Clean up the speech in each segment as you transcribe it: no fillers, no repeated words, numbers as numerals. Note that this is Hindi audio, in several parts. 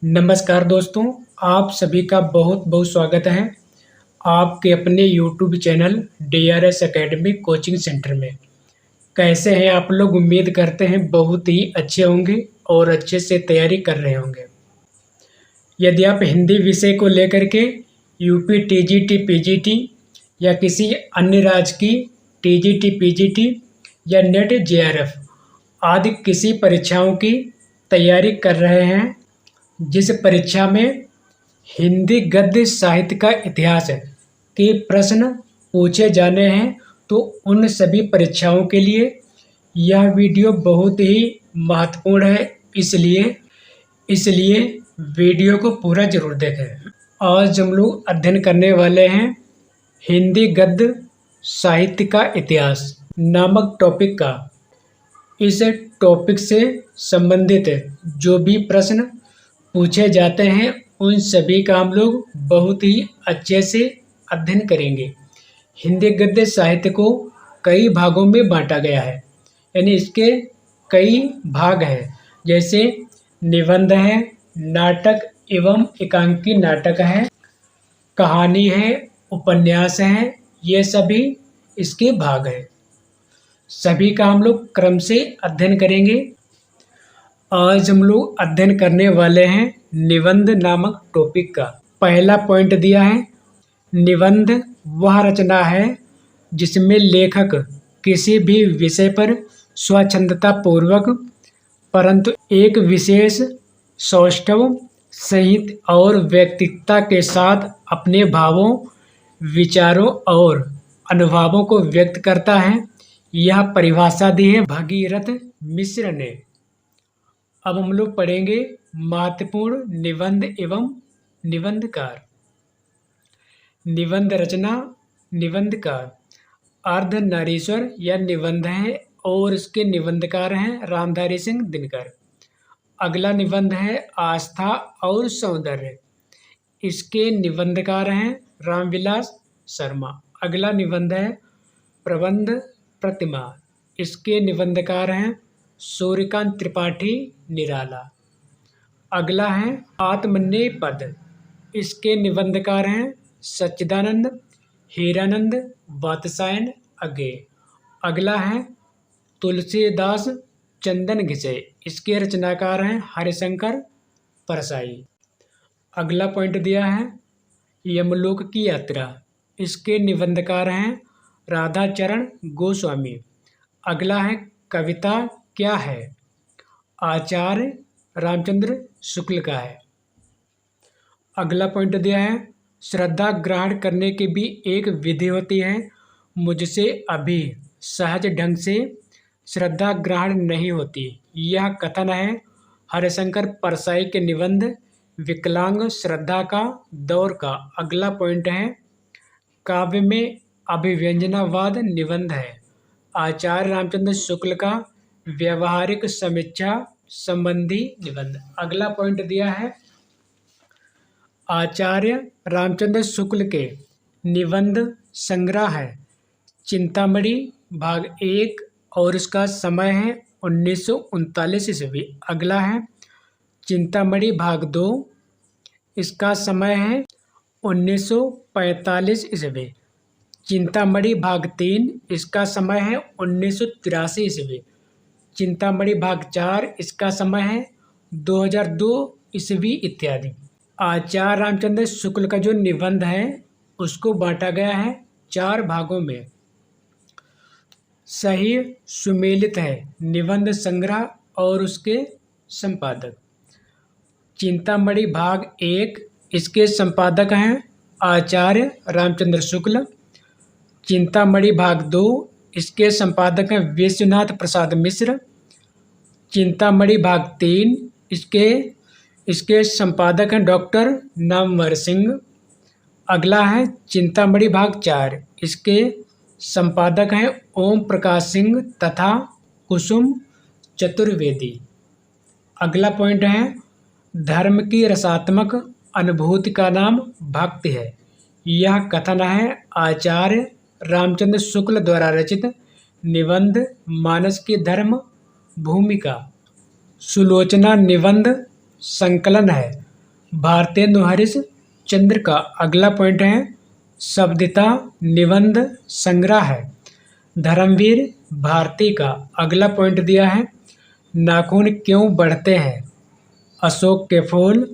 नमस्कार दोस्तों, आप सभी का बहुत बहुत स्वागत है आपके अपने YouTube channel DRS academy coaching centre में। कैसे हैं आप लोग? उम्मीद करते हैं बहुत ही अच्छे होंगे और अच्छे से तैयारी कर रहे होंगे। यदि आप हिंदी विषय को लेकर के यूपी TGT PGT या किसी अन्य राज्य की TGT PGT या नेट JRF आदि किसी परीक्षाओं की तैयारी कर रहे हैं, जिस परीक्षा में हिंदी गद्य साहित्य का इतिहास के प्रश्न पूछे जाने हैं, तो उन सभी परीक्षाओं के लिए यह वीडियो बहुत ही महत्वपूर्ण है। इसलिए वीडियो को पूरा जरूर देखें। आज हम लोग अध्ययन करने वाले हैं हिंदी गद्य साहित्य का इतिहास नामक टॉपिक का। इस टॉपिक से संबंधित जो भी प्रश्न पूछे जाते हैं उन सभी का हम लोग बहुत ही अच्छे से अध्ययन करेंगे। हिंदी गद्य साहित्य को कई भागों में बांटा गया है, यानी इसके कई भाग हैं, जैसे निबंध है, नाटक एवं एकांकी नाटक है, कहानी है, उपन्यास है, ये सभी इसके भाग हैं। सभी का हम लोग क्रम से अध्ययन करेंगे। आज हम लोग अध्ययन करने वाले हैं निबंध नामक टॉपिक का। पहला पॉइंट दिया है, निबंध वह रचना है जिसमें लेखक किसी भी विषय पर स्वच्छंदता पूर्वक परंतु एक विशेष सौष्ठव संहित और व्यक्तित्वता के साथ अपने भावों, विचारों और अनुभवों को व्यक्त करता है। यह परिभाषा दी है भगीरथ मिश्र ने। अब हम लोग पढ़ेंगे महत्वपूर्ण निबंध एवं निबंधकार। निबंध रचना, निबंधकार अर्धनारीश्वर या निबंध है और इसके निबंधकार हैं रामधारी सिंह दिनकर। अगला निबंध है आस्था और सौंदर्य, इसके निबंधकार हैं रामविलास शर्मा। अगला निबंध है प्रबंध प्रतिमा, इसके निबंधकार हैं सूर्यकांत त्रिपाठी निराला। अगला है आत्मनेपद, इसके निबंधकार हैं सच्चिदानंद हीरानंद वात्स्यायन अज्ञे। अगला है तुलसीदास चंदन घिसे, इसके रचनाकार हैं हरिशंकर परसाई। अगला पॉइंट दिया है यमलोक की यात्रा, इसके निबंधकार हैं राधाचरण गोस्वामी। अगला है कविता क्या है, आचार्य रामचंद्र शुक्ल का है। अगला पॉइंट दिया है श्रद्धा ग्रहण करने की भी एक विधि होती है, मुझसे अभी सहज ढंग से श्रद्धा ग्रहण नहीं होती। यह कथन है हरिशंकर परसाई के निबंध विकलांग श्रद्धा का दौर का। अगला पॉइंट है काव्य में अभिव्यंजनावाद निबंध है, आचार्य रामचंद्र शुक्ल का व्यवहारिक समीक्षा संबंधी निबंध। अगला पॉइंट दिया है आचार्य रामचंद्र शुक्ल के निबंध संग्रह है चिंतामणि भाग 1 और इसका समय है 1939 ईस्वी। अगला है चिंतामणि भाग 2, इसका समय है 1945 ईस्वी। चिंतामणि भाग 3, इसका समय है 1983 ईस्वी। चिंतामणि भाग 4, इसका समय है 2002 ईस्वी इत्यादि। आचार्य रामचंद्र शुक्ल का जो निबंध है उसको बांटा गया है 4 भागों में। सही सुमेलित है निबंध संग्रह और उसके संपादक। चिंतामणि भाग 1, इसके संपादक हैं आचार्य रामचंद्र शुक्ल। चिंतामणि भाग 2, इसके संपादक हैं विश्वनाथ प्रसाद मिश्र। चिंतामणि भाग 3, इसके संपादक हैं डॉक्टर नामवर सिंह। अगला है चिंतामणि भाग 4, इसके संपादक हैं ओम प्रकाश सिंह तथा कुसुम चतुर्वेदी। अगला पॉइंट है धर्म की रसात्मक अनुभूति का नाम भक्ति है। यह कथन है आचार्य रामचंद्र शुक्ल द्वारा रचित निबंध मानस की धर्म भूमिका। सुलोचना निबंध संकलन है भारतेंदु हरिश्चंद्र का अगला पॉइंट है शब्दिता निबंध संग्रह है। धर्मवीर भारती का अगला पॉइंट दिया है नाखून क्यों बढ़ते हैं। अशोक के फूल,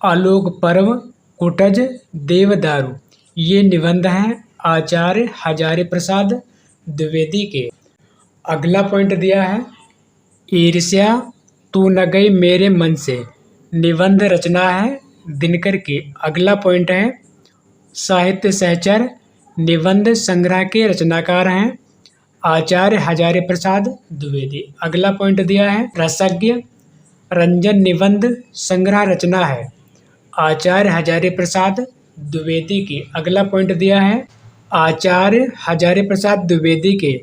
आलोक पर्व, कुटज, देवदारू ये निबंध हैं आचार्य हजारी प्रसाद द्विवेदी के। अगला पॉइंट दिया है ईर्ष्या तू न गई मेरे मन से निबंध रचना है दिनकर की। अगला पॉइंट है साहित्य सहचर निबंध संग्रह के रचनाकार हैं आचार्य हजारी प्रसाद द्विवेदी। अगला पॉइंट दिया है रसज्ञ रंजन निबंध संग्रह रचना है आचार्य हजारी प्रसाद द्विवेदी की। अगला पॉइंट दिया है आचार्य हजारी प्रसाद द्विवेदी के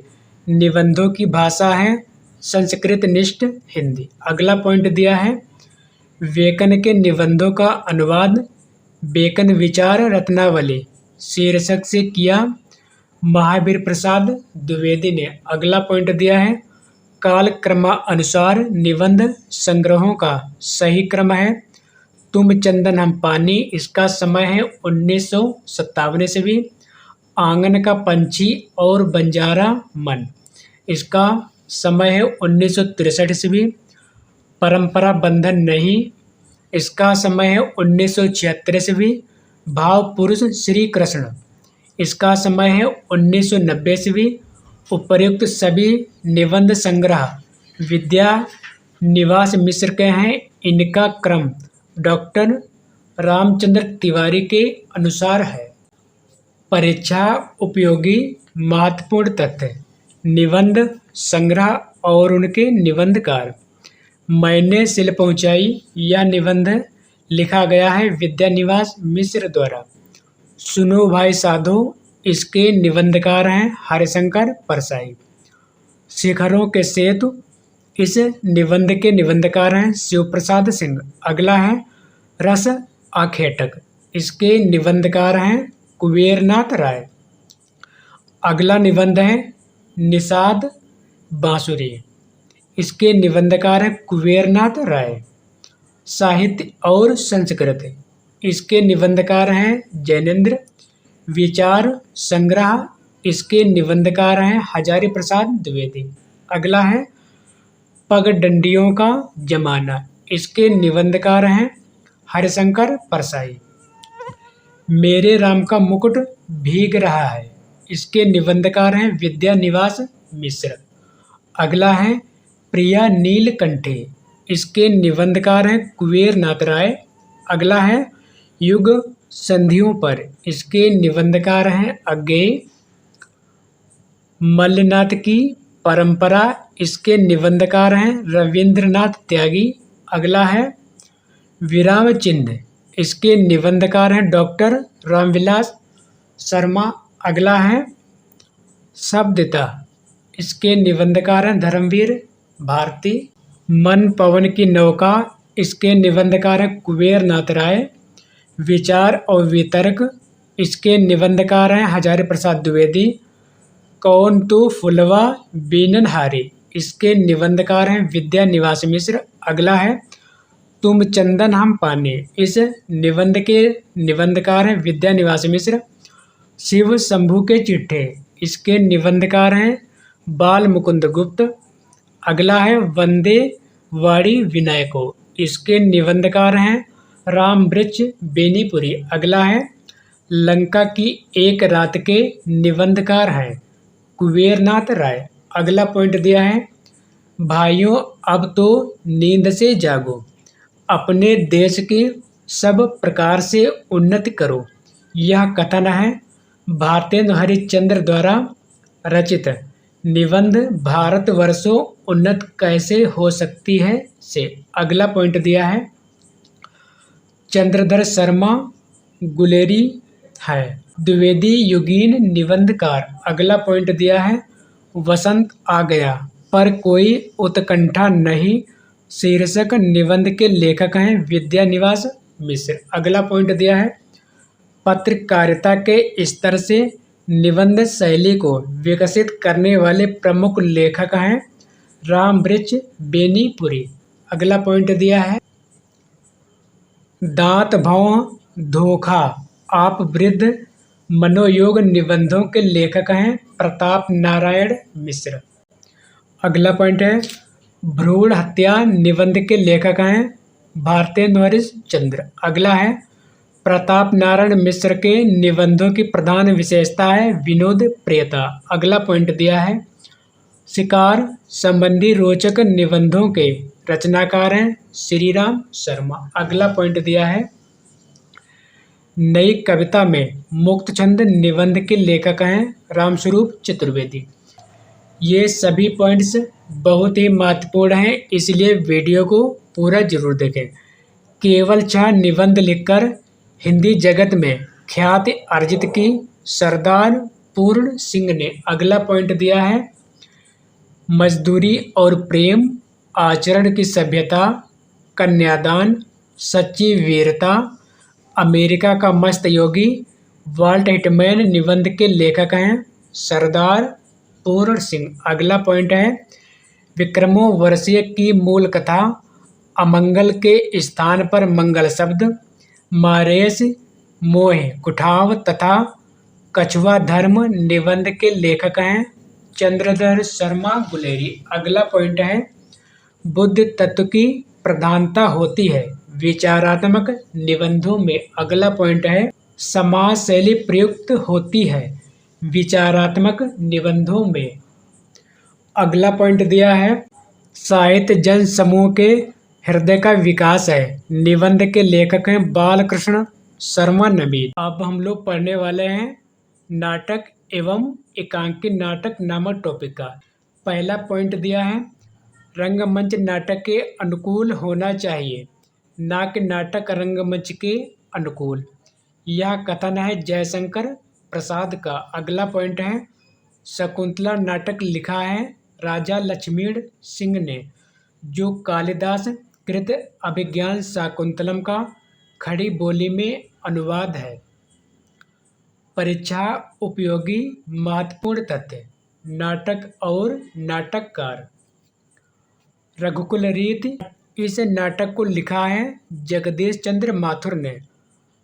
निबंधों की भाषा है संस्कृत निष्ठ हिंदी। अगला पॉइंट दिया है बेकन के निबंधों का अनुवाद बेकन विचार रत्नावली शीर्षक से किया महावीर प्रसाद द्विवेदी ने। अगला पॉइंट दिया है काल क्रमानुसार निबंध संग्रहों का सही क्रम है तुम चंदन हम पानी इसका समय है 1957 ईस्वी। आंगन का पंछी और बंजारा मन इसका समय है 1963 ईस्वी। परंपरा बंधन नहीं इसका समय है 1976 ईस्वी। भाव पुरुष श्री कृष्ण इसका समय है 1990 ईस्वी। उपर्युक्त सभी निबंध संग्रह विद्या निवास मिश्र के हैं। इनका क्रम डॉक्टर रामचंद्र तिवारी के अनुसार है। परीक्षा उपयोगी महत्वपूर्ण तथ्य निबंध संग्रह और उनके निबंधकार। मैंने शिल्प ऊंचाई या निबंध लिखा गया है विद्या निवास मिश्र द्वारा। सुनो भाई साधो इसके निबंधकार हैं हरिशंकर परसाई। शिखरों के सेतु इस निबंध के निबंधकार हैं शिव प्रसाद सिंह। अगला है रस आखेटक इसके निबंधकार हैं कुबेरनाथ राय। अगला निबंध है निषाद बांसुरी इसके निबंधकार हैं कुबेरनाथ राय। साहित्य और संस्कृत इसके निबंधकार हैं जैनेन्द्र। विचार संग्रह इसके निबंधकार हैं हजारी प्रसाद द्विवेदी। अगला है पगडंडियों का जमाना इसके निबंधकार हैं हरिशंकर परसाई। मेरे राम का मुकुट भीग रहा है इसके निबंधकार हैं विद्या निवास मिश्र। अगला है प्रिया नीलकंठे इसके निबंधकार हैं कुबेरनाथ राय। अगला है युग संधियों पर इसके निबंधकार हैं अज्ञेय। मल्लनाथ की परंपरा इसके निबंधकार हैं रविंद्रनाथ त्यागी। अगला है विराम चिन्ह इसके निबंधकार हैं डॉक्टर रामविलास शर्मा। अगला है शब्दता इसके निबंधकार हैं धर्मवीर भारती। मन पवन की नौका इसके निबंधकार हैं कुबेरनाथ राय। विचार और वितर्क इसके निबंधकार हैं हजारी प्रसाद द्विवेदी। कौन तू फुलवा बीननहारी इसके निबंधकार हैं विद्या निवास मिश्र। अगला है तुम चंदन हम पानी इस निबंध के निबंधकार हैं विद्या निवास मिश्र। शिव शंभू के चिट्ठे इसके निबंधकार हैं बाल मुकुंद गुप्त। अगला है वंदे वाड़ी विनायको इसके निबंधकार हैं राम वृक्ष बेनीपुरी। अगला है लंका की एक रात के निबंधकार हैं कुबेरनाथ राय। अगला पॉइंट दिया है भाइयों अब तो नींद से जागो अपने देश की सब प्रकार से उन्नति करो। यह कथन है भारतेंदु हरिश्चंद्र द्वारा रचित निबंध भारतवर्षों उन्नत कैसे हो सकती है से। अगला पॉइंट दिया है चंद्रधर शर्मा गुलेरी है द्विवेदी युगीन निबंधकार। अगला पॉइंट दिया है वसंत आ गया पर कोई उत्कंठा नहीं शीर्षक निबंध के लेखक हैं विद्या निवास मिश्र। अगला पॉइंट दिया है पत्रकारिता के स्तर से निबंध शैली को विकसित करने वाले प्रमुख लेखक हैं राम वृक्ष बेनीपुरी। अगला पॉइंट दिया है दांत भौं धोखा आप वृद्ध मनोयोग निबंधों के लेखक हैं प्रताप नारायण मिश्र। अगला पॉइंट है भ्रूण हत्या निबंध के लेखक हैं भारतेंदु हरिश्चंद्र। अगला है प्रताप नारायण मिश्र के निबंधों की प्रधान विशेषता है विनोद प्रियता। अगला पॉइंट दिया है शिकार संबंधी रोचक निबंधों के रचनाकार हैं श्रीराम शर्मा। अगला पॉइंट दिया है नई कविता में मुक्त छंद निबंध के लेखक हैं रामस्वरूप चतुर्वेदी। ये सभी पॉइंट्स बहुत ही महत्वपूर्ण हैं, इसलिए वीडियो को पूरा जरूर देखें। केवल 6 निबंध लिखकर हिंदी जगत में ख्याति अर्जित की सरदार पूर्ण सिंह ने। अगला पॉइंट दिया है मजदूरी और प्रेम, आचरण की सभ्यता, कन्यादान, सच्ची वीरता, अमेरिका का मस्त योगी, वाल्ट हिटमैन निबंध के लेखक हैं सरदार पूर्ण सिंह। अगला पॉइंट है विक्रमो वर्षीय की मूल कथा, अमंगल के स्थान पर मंगल शब्द, मारेस मोह कुठाव तथा कछुआ धर्म निबंध के लेखक हैं चंद्रधर शर्मा गुलेरी। अगला पॉइंट है बुद्ध तत्व की प्रधानता होती है विचारात्मक निबंधों में। अगला पॉइंट है समाज शैली प्रयुक्त होती है विचारात्मक निबंधों में। अगला पॉइंट दिया है साहित्य जन समूह के हृदय का विकास है निबंध के लेखक हैं बालकृष्ण शर्मा नवीन। अब हम लोग पढ़ने वाले हैं नाटक एवं एकांकी नाटक नामक टॉपिक का। पहला पॉइंट दिया है रंगमंच नाटक के अनुकूल होना चाहिए ना कि नाटक रंगमंच के अनुकूल। यह कथन है जयशंकर प्रसाद का। अगला पॉइंट है शकुंतला नाटक लिखा है राजा लक्ष्मण सिंह ने जो कालिदास कृत अभिज्ञान शाकुंतलम का खड़ी बोली में अनुवाद है। परीक्षा उपयोगी महत्वपूर्ण तथ्य नाटक और नाटककार। रघुकुल रीत इस नाटक को लिखा है जगदीश चंद्र माथुर ने।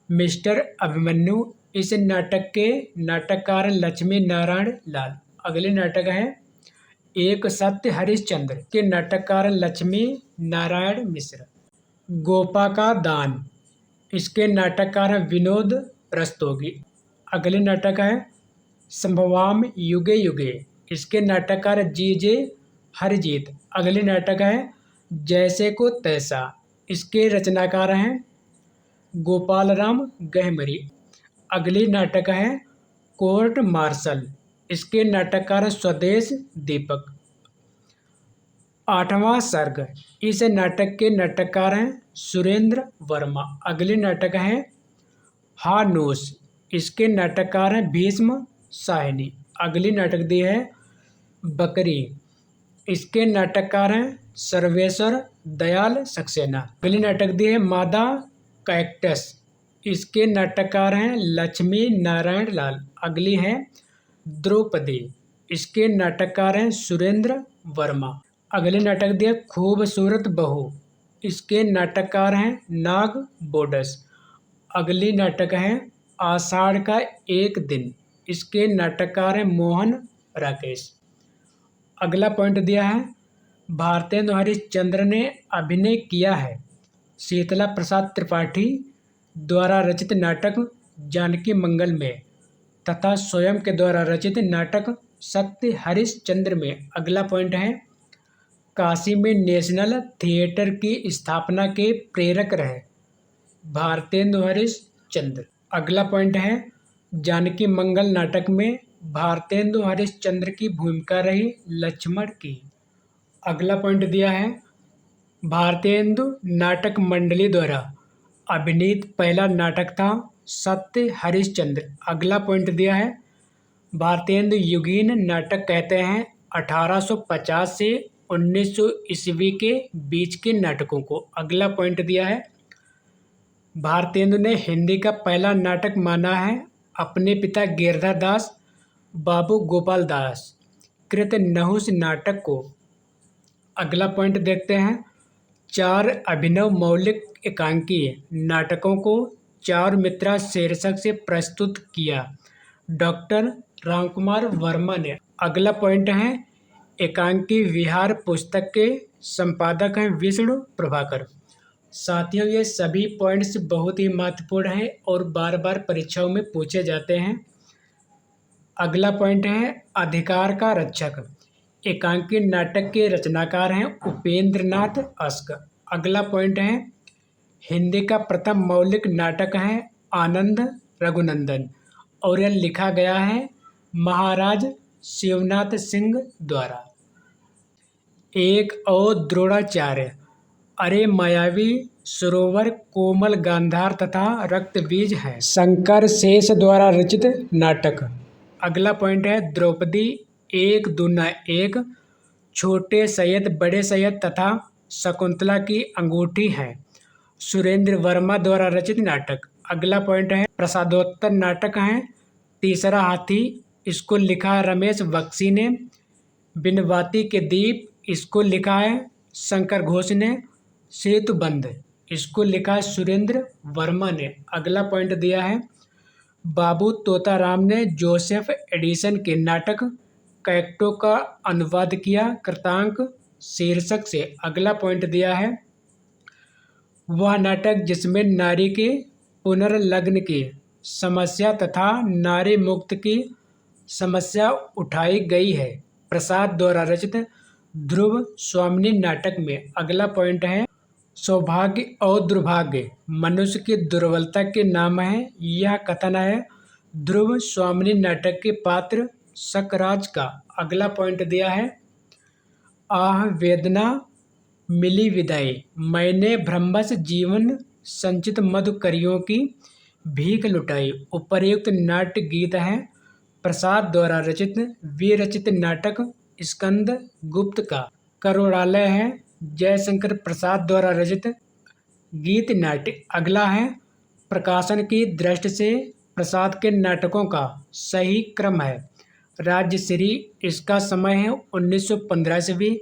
मिस्टर अभिमन्यु इस नाटक के नाटककार लक्ष्मी नारायण लाल। अगले नाटक है एक सत्य हरिश्चंद्र के नाटककार लक्ष्मी नारायण मिश्र। गोपा का दान इसके नाटककार विनोद रस्तोगी। अगले नाटक है संभवाम युगे युगे इसके नाटककार जी.जे. हरजीत। अगले नाटक है जैसे को तैसा इसके रचनाकार हैं गोपाल राम गहमरी। अगली नाटक है कोर्ट मार्शल इसके नाटककार स्वदेश दीपक। 8वां सर्ग इस नाटक के नाटककार हैं सुरेंद्र वर्मा। अगले नाटक है हानूस इसके नाटककार हैं भीष्म साहनी। अगली नाटक दी है बकरी इसके नाटककार हैं सर्वेश्वर दयाल सक्सेना। अगली नाटक दी है मादा कैक्टस इसके नाटककार हैं लक्ष्मी नारायण लाल। अगली है द्रौपदी इसके नाटककार हैं सुरेंद्र वर्मा। अगले नाटक दिया खूबसूरत बहू इसके नाटककार हैं नाग बोडस। अगली नाटक है आषाढ़ का एक दिन इसके नाटककार हैं मोहन राकेश। अगला पॉइंट दिया है भारतेंदु हरिश्चंद्र ने अभिनय किया है शीतला प्रसाद त्रिपाठी द्वारा रचित नाटक जानकी मंगल में तथा स्वयं के द्वारा रचित नाटक सत्य हरिश्चंद्र में। अगला पॉइंट है काशी में नेशनल थिएटर की स्थापना के प्रेरक रहे भारतेंदु हरिश्चंद्र। अगला पॉइंट है जानकी मंगल नाटक में भारतेंदु हरिश्चंद्र की भूमिका रही लक्ष्मण की। अगला पॉइंट दिया है भारतेंदु नाटक मंडली द्वारा अभिनीत पहला नाटक था सत्य हरिश्चंद्र। अगला पॉइंट दिया है भारतेंदु युगीन नाटक कहते हैं 1850 से 1900 ईस्वी के बीच के नाटकों को। अगला पॉइंट दिया है भारतेंदु ने हिंदी का पहला नाटक माना है अपने पिता गिरधर दास बाबू गोपाल दास कृत नहुस नाटक को। अगला पॉइंट देखते हैं 4 अभिनव मौलिक एकांकीय नाटकों को चारुमित्रा शीर्षक से प्रस्तुत किया डॉक्टर रामकुमार वर्मा ने। अगला पॉइंट है एकांकी विहार पुस्तक के संपादक हैं विष्णु प्रभाकर। साथियों, ये सभी पॉइंट्स बहुत ही महत्वपूर्ण हैं और बार बार परीक्षाओं में पूछे जाते हैं। अगला पॉइंट है अधिकार का रक्षक। एकांकी नाटक के रचनाकार हैं उपेंद्र नाथ अस्क। अगला पॉइंट है हिंदी का प्रथम मौलिक नाटक है आनंद रघुनंदन और यह लिखा गया है महाराज शिवनाथ सिंह द्वारा। एक और द्रोणाचार्य। अरे मायावी सरोवर, कोमल गांधार तथा रक्त बीज है शंकर शेष द्वारा रचित नाटक। अगला पॉइंट है द्रौपदी, एक दूना एक, छोटे सैयद, बड़े सैयद तथा शकुंतला की अंगूठी है सुरेंद्र वर्मा द्वारा रचित नाटक। अगला पॉइंट है प्रसादोत्तर नाटक है तीसरा हाथी, इसको लिखा है रमेश बख्शी ने। बिनवाती के दीप, इसको लिखा है शंकर घोष ने। सेतुबंध, इसको लिखा है सुरेंद्र वर्मा ने। अगला पॉइंट दिया है बाबू तोताराम ने जोसेफ एडिसन के नाटक कैक्टो का अनुवाद किया कृतांक शीर्षक से। अगला पॉइंट दिया है वह नाटक जिसमें नारी के पुनर्लग्न की समस्या तथा नारी मुक्त की समस्या उठाई गई है प्रसाद द्वारा रचित ध्रुव स्वामिनी नाटक में। अगला पॉइंट है सौभाग्य और दुर्भाग्य मनुष्य की दुर्बलता के नाम है। यह कथन है ध्रुव स्वामिनी नाटक के पात्र सकराज का। अगला पॉइंट दिया है आह वेदना मिली विदाई, मैंने ब्रह्मस जीवन संचित मधुकरियों की भीख लुटाई। उपर्युक्त नाट्य गीत है प्रसाद द्वारा रचित विरचित नाटक स्कंद गुप्त का। करुणालय है जयशंकर प्रसाद द्वारा रचित गीत नाट्य। अगला है प्रकाशन की दृष्टि से प्रसाद के नाटकों का सही क्रम है राजश्री, इसका समय है 1915 ईस्वी।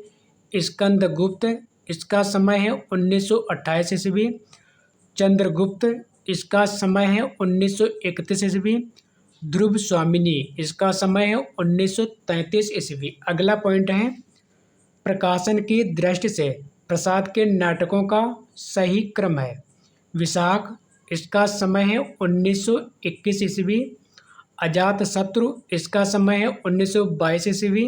स्कंद गुप्त, इसका समय है 1928 ईस्वी। चंद्रगुप्त, इसका समय है 1931 ईस्वी। ध्रुव स्वामिनी, इसका समय है 1933 ईस्वी। अगला पॉइंट है प्रकाशन की दृष्टि से प्रसाद के नाटकों का सही क्रम है विशाख, इसका समय है 1921 ईस्वी। अजातशत्रु, इसका समय है 1922 ईस्वी।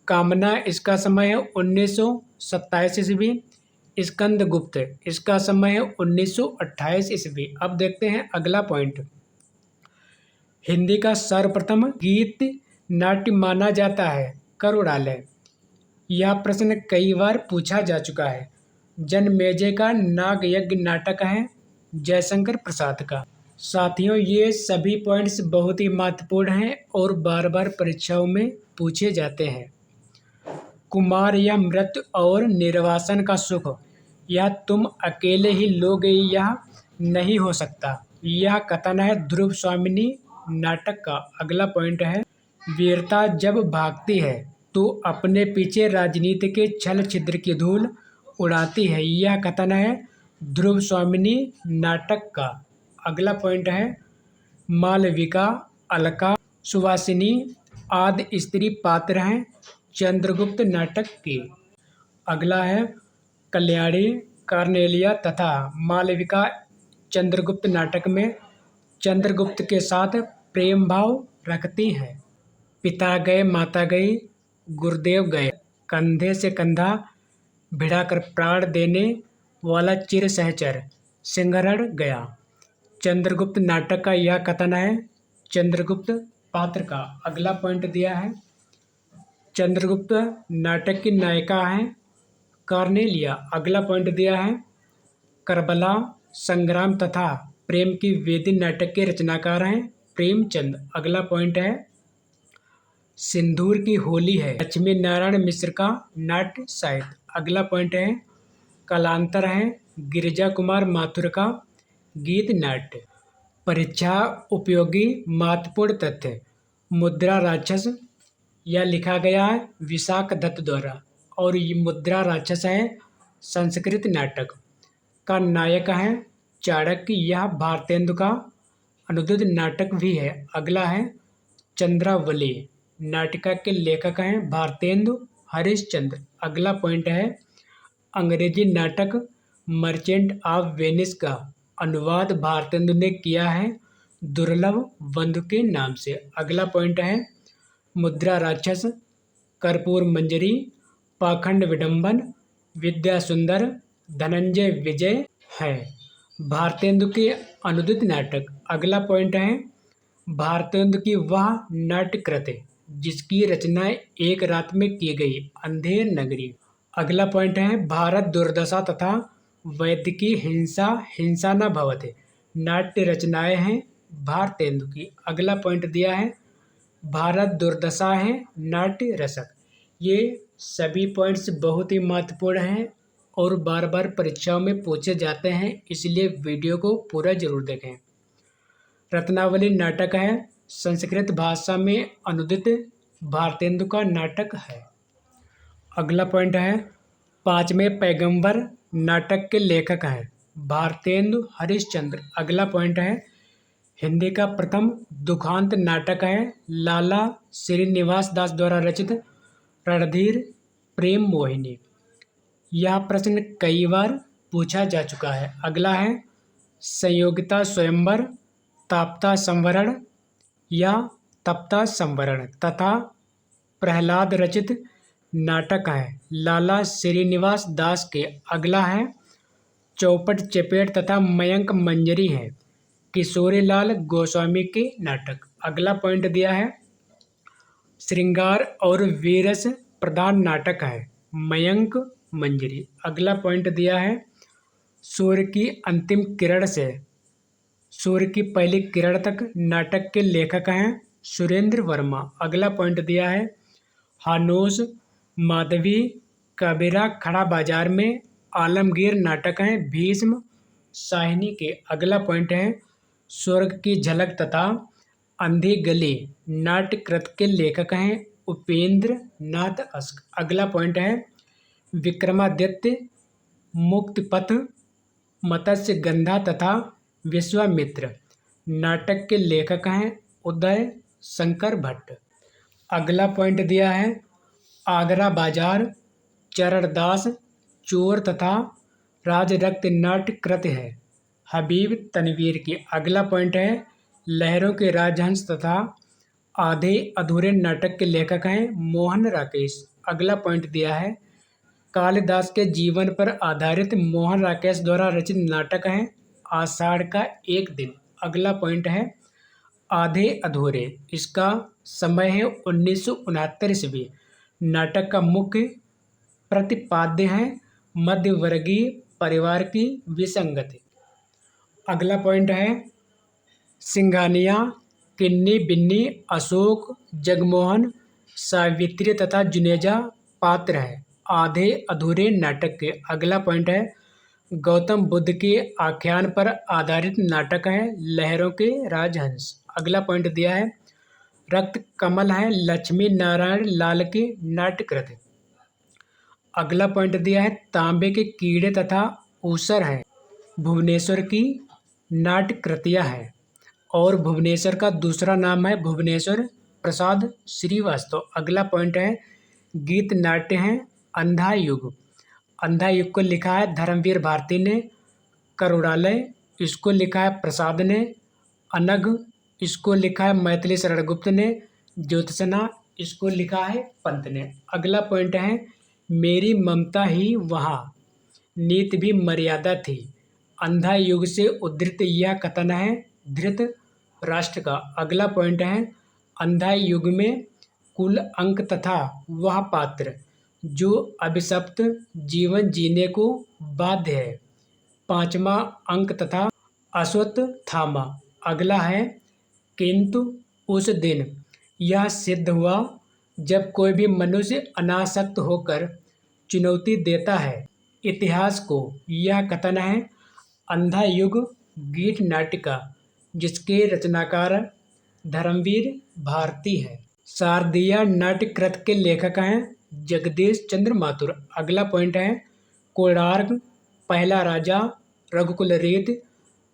कामना, इसका समय है 1927 ईस्वी। स्कंदगुप्त, इसका समय है 1928 ईस्वी। अब देखते हैं अगला पॉइंट। हिंदी का सर्वप्रथम गीत नाट्य माना जाता है करुणालय। यह प्रश्न कई बार पूछा जा चुका है। जनमेजय का नाग यज्ञ नाटक है जयशंकर प्रसाद का। साथियों, ये सभी पॉइंट्स बहुत ही महत्वपूर्ण हैं और बार बार परीक्षाओं में पूछे जाते हैं। कुमार, यह मृत्यु और निर्वासन का सुख यह तुम अकेले ही लोगे, यह नहीं हो सकता। यह कथन है ध्रुव स्वामिनी नाटक का। अगला पॉइंट है वीरता जब भागती है तो अपने पीछे राजनीति के छल छिद्र की धूल उड़ाती है। यह कथन है ध्रुव स्वामिनी नाटक का। अगला पॉइंट है मालविका, अलका, सुवासिनी आदि स्त्री पात्र हैं चंद्रगुप्त नाटक के। अगला है कल्याणी, कार्नेलिया तथा मालविका चंद्रगुप्त नाटक में चंद्रगुप्त के साथ प्रेम भाव रखती हैं। पिता गए माता गई, गुरुदेव गए, कंधे से कंधा भिड़ाकर प्राण देने वाला चिर सहचर सिंहरण गया। चंद्रगुप्त नाटक का यह कथन है चंद्रगुप्त पात्र का। अगला पॉइंट दिया है चंद्रगुप्त नाटक की नायिका है कार्नेलिया। अगला पॉइंट दिया है करबला, संग्राम तथा प्रेम की वेदी नाटक के रचनाकार हैं प्रेमचंद। अगला पॉइंट है सिंदूर की होली है लक्ष्मी नारायण मिश्र का नाट्य साहित्य। अगला पॉइंट है कालांतर है गिरिजा कुमार माथुर का गीत नाट्य। परीक्षा उपयोगी महत्वपूर्ण तथ्य मुद्रा राक्षस, यह लिखा गया है विशाख दत्त द्वारा और ये मुद्रा राक्षस है संस्कृत नाटक का नायक है चाणक्य। यह भारतेंदु का अनुदित नाटक भी है। अगला है चंद्रावली नाटिका के लेखक हैं भारतेंदु हरिश्चंद्र। अगला पॉइंट है अंग्रेजी नाटक मर्चेंट ऑफ वेनिस का अनुवाद भारतेंदु ने किया है दुर्लभ बंधु के नाम से। अगला पॉइंट है मुद्रा राक्षस, कर्पूर मंजरी, पाखंड विडंबन, विद्या सुंदर, धनंजय विजय है भारतेंदु के अनुदित नाटक। अगला पॉइंट है भारतेंदु की वह नाट्य कृति जिसकी रचना एक रात में की गई, अंधेर नगरी। अगला पॉइंट है भारत दुर्दशा तथा वैद्य की हिंसा हिंसा न भवते नाट्य रचनाएं हैं भारतेंदु की। अगला पॉइंट दिया है भारत दुर्दशा है नाट्य रसक। ये सभी पॉइंट्स बहुत ही महत्वपूर्ण हैं और बार बार परीक्षाओं में पूछे जाते हैं, इसलिए वीडियो को पूरा जरूर देखें। रत्नावली नाटक है संस्कृत भाषा में अनुदित भारतेंदु का नाटक है। अगला पॉइंट है पांचवें पैगंबर नाटक के लेखक हैं भारतेंदु हरिश्चंद्र। अगला पॉइंट है हिंदी का प्रथम दुखांत नाटक है लाला श्रीनिवास दास द्वारा रचित रणधीर प्रेम मोहिनी। यह प्रश्न कई बार पूछा जा चुका है। अगला है संयोगिता स्वयंवर, ताप्ता संवरण या तप्ता संवरण तथा प्रहलाद रचित नाटक है लाला श्रीनिवास दास के। अगला है चौपट चपेट तथा मयंक मंजरी है किशोरीलाल गोस्वामी के नाटक। अगला पॉइंट दिया है श्रृंगार और वीरस प्रधान नाटक है मयंक मंजरी। अगला पॉइंट दिया है सूर्य की अंतिम किरण से सूर्य की पहली किरण तक नाटक के लेखक हैं सुरेंद्र वर्मा। अगला पॉइंट दिया है हानोस माधवी कबीरा खड़ा बाजार में आलमगीर नाटक है भीष्म साहिनी के। अगला पॉइंट है स्वर्ग की झलक तथा अंधी गली नाट्य कृत के लेखक हैं उपेंद्र नाथ अस्क। अगला पॉइंट है विक्रमादित्य, मुक्तिपथ, मत्स्य गंधा तथा विश्वामित्र नाटक के लेखक हैं उदय शंकर भट्ट। अगला पॉइंट दिया है आगरा बाजार, चरणदास, चोर तथा राजरक्त नाट्य कृत है हबीब तनवीर की। अगला पॉइंट है लहरों के राजहंस तथा आधे अधूरे नाटक के लेखक हैं मोहन राकेश। अगला पॉइंट दिया है कालिदास के जीवन पर आधारित मोहन राकेश द्वारा रचित नाटक है आषाढ़ का एक दिन। अगला पॉइंट है आधे अधूरे, इसका समय है 1969 ईस्वी। नाटक का मुख्य प्रतिपाद्य है मध्यवर्गीय परिवार की विसंगति। अगला पॉइंट है सिंघानिया, किन्नी बिन्नी, अशोक, जगमोहन, सावित्री तथा जुनेजा पात्र है आधे अधूरे नाटक के। अगला पॉइंट है गौतम बुद्ध के आख्यान पर आधारित नाटक है लहरों के राजहंस। अगला पॉइंट दिया है रक्त कमल है लक्ष्मी नारायण लाल के नाट्यकृत। अगला पॉइंट दिया है तांबे के कीड़े तथा ऊसर है भुवनेश्वर की नाट्यकृतियाँ है और भुवनेश्वर का दूसरा नाम है भुवनेश्वर प्रसाद श्रीवास्तव। अगला पॉइंट है गीत नाट्य है अंधा युग। अंधा युग को लिखा है धर्मवीर भारती ने। करुणालय इसको लिखा है प्रसाद ने। अनघ इसको लिखा है मैथिली शरण गुप्त ने। ज्योत्सना इसको लिखा है पंत ने। अगला पॉइंट है मेरी ममता ही वहाँ नीत भी मर्यादा थी। अंधा युग से उद्धृत यह कथन है धृत राष्ट्र का। अगला पॉइंट है अंधा युग में कुल अंक तथा वह पात्र जो अभिशप्त जीवन जीने को बाध्य है। पांचवा अंक तथा अश्वत्थामा। अगला है किंतु उस दिन यह सिद्ध हुआ जब कोई भी मनुष्य अनासक्त होकर चुनौती देता है इतिहास को। यह कथन है अंधा युग गीत नाटिका जिसके रचनाकार धर्मवीर भारती है। शारदीय नाट्यकृत के लेखक हैं जगदीश चंद्र माथुर। अगला पॉइंट है कोणार्क, पहला राजा, रघुकुल रीत,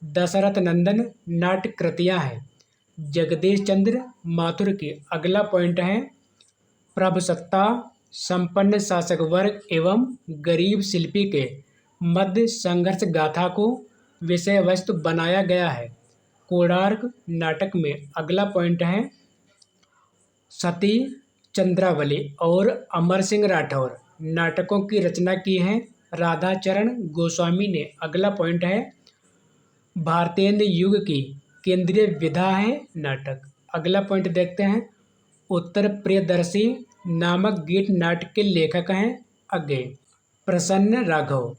दशरथ नंदन नाट्य कृतियाँ हैं। जगदीश चंद्र माथुर की अगला पॉइंट है प्रभुसत्ता, संपन्न शासक वर्ग एवं गरीब शिल्पी के मध्य संघर्ष गाथा को विषय वस्तु बनाया गया है। कोणार्क नाटक में अगला पॉइंट है सती, चंद्रावली और अमर सिंह राठौर नाटकों की रचना की है राधाचरण गोस्वामी ने। अगला पॉइंट है भारतेंद्र युग की केंद्रीय विधा है नाटक। अगला पॉइंट देखते हैं उत्तर प्रियदर्शी नामक गीत नाटक के लेखक हैं अज्ञेय। प्रसन्न राघव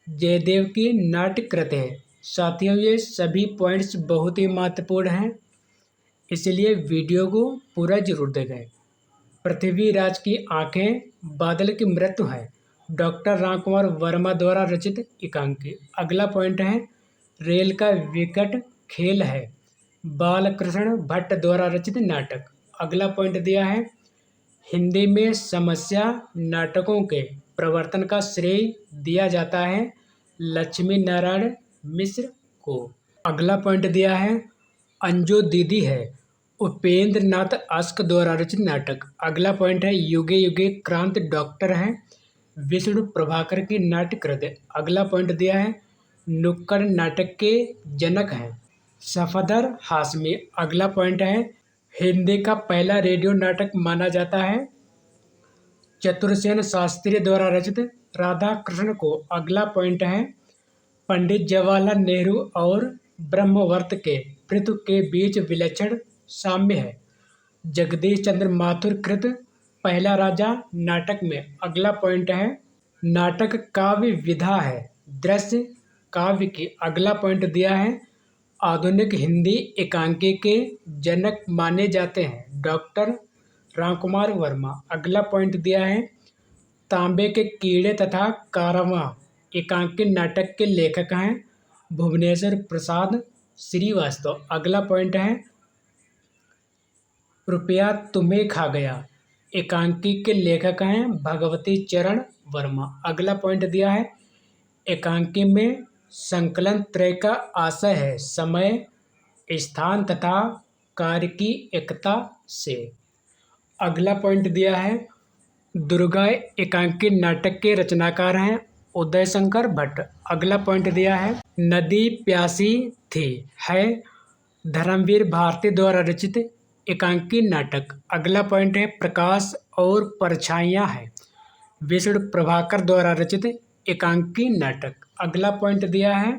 जयदेव की नाट्य कृत है। साथियों ये सभी पॉइंट्स बहुत ही महत्वपूर्ण हैं, इसलिए वीडियो को पूरा जरूर देखें। पृथ्वीराज की आंखें, बादल की मृत्यु है डॉक्टर रामकुमार वर्मा द्वारा रचित एकांकी। अगला पॉइंट है रेल का विकट खेल है बालकृष्ण भट्ट द्वारा रचित नाटक। अगला पॉइंट दिया है हिंदी में समस्या नाटकों के प्रवर्तन का श्रेय दिया जाता है लक्ष्मी नारायण मिश्र को। अगला पॉइंट दिया है अंजू दीदी है उपेंद्र नाथ अस्क द्वारा रचित नाटक। अगला पॉइंट है युगे युगे क्रांति डॉक्टर है विष्णु प्रभाकर की नाट्य कृत। अगला पॉइंट दिया है नुक्कड़ नाटक के जनक हैं सफदर हाशमी। अगला पॉइंट है हिंदी का पहला रेडियो नाटक माना जाता है चतुरसेन शास्त्री द्वारा रचित राधा कृष्ण को। अगला पॉइंट है पंडित जवाहरलाल नेहरू और ब्रह्मवर्त के पृथु के बीच विलक्षण साम्य है जगदीश चंद्र माथुर कृत पहला राजा नाटक में। अगला पॉइंट है नाटक काव्य विधा है दृश्य काव्य की। अगला पॉइंट दिया है आधुनिक हिंदी एकांकी के जनक माने जाते हैं डॉक्टर रामकुमार वर्मा। अगला पॉइंट दिया है तांबे के कीड़े तथा कारवां एकांकी नाटक के लेखक हैं भुवनेश्वर प्रसाद श्रीवास्तव। अगला पॉइंट है रुपया तुम्हें खा गया एकांकी के लेखक हैं भगवती चरण वर्मा। अगला पॉइंट दिया है एकांकी में संकलन त्रय का आशय है समय स्थान तथा कार्य की एकता से। अगला पॉइंट दिया है दुर्गा एकांकी नाटक के रचनाकार हैं उदय शंकर भट्ट। अगला पॉइंट दिया है नदी प्यासी थी है धर्मवीर भारती द्वारा रचित एकांकी नाटक। अगला पॉइंट है प्रकाश और परछाइयाँ है विष्णु प्रभाकर द्वारा रचित एकांकी नाटक। अगला पॉइंट दिया है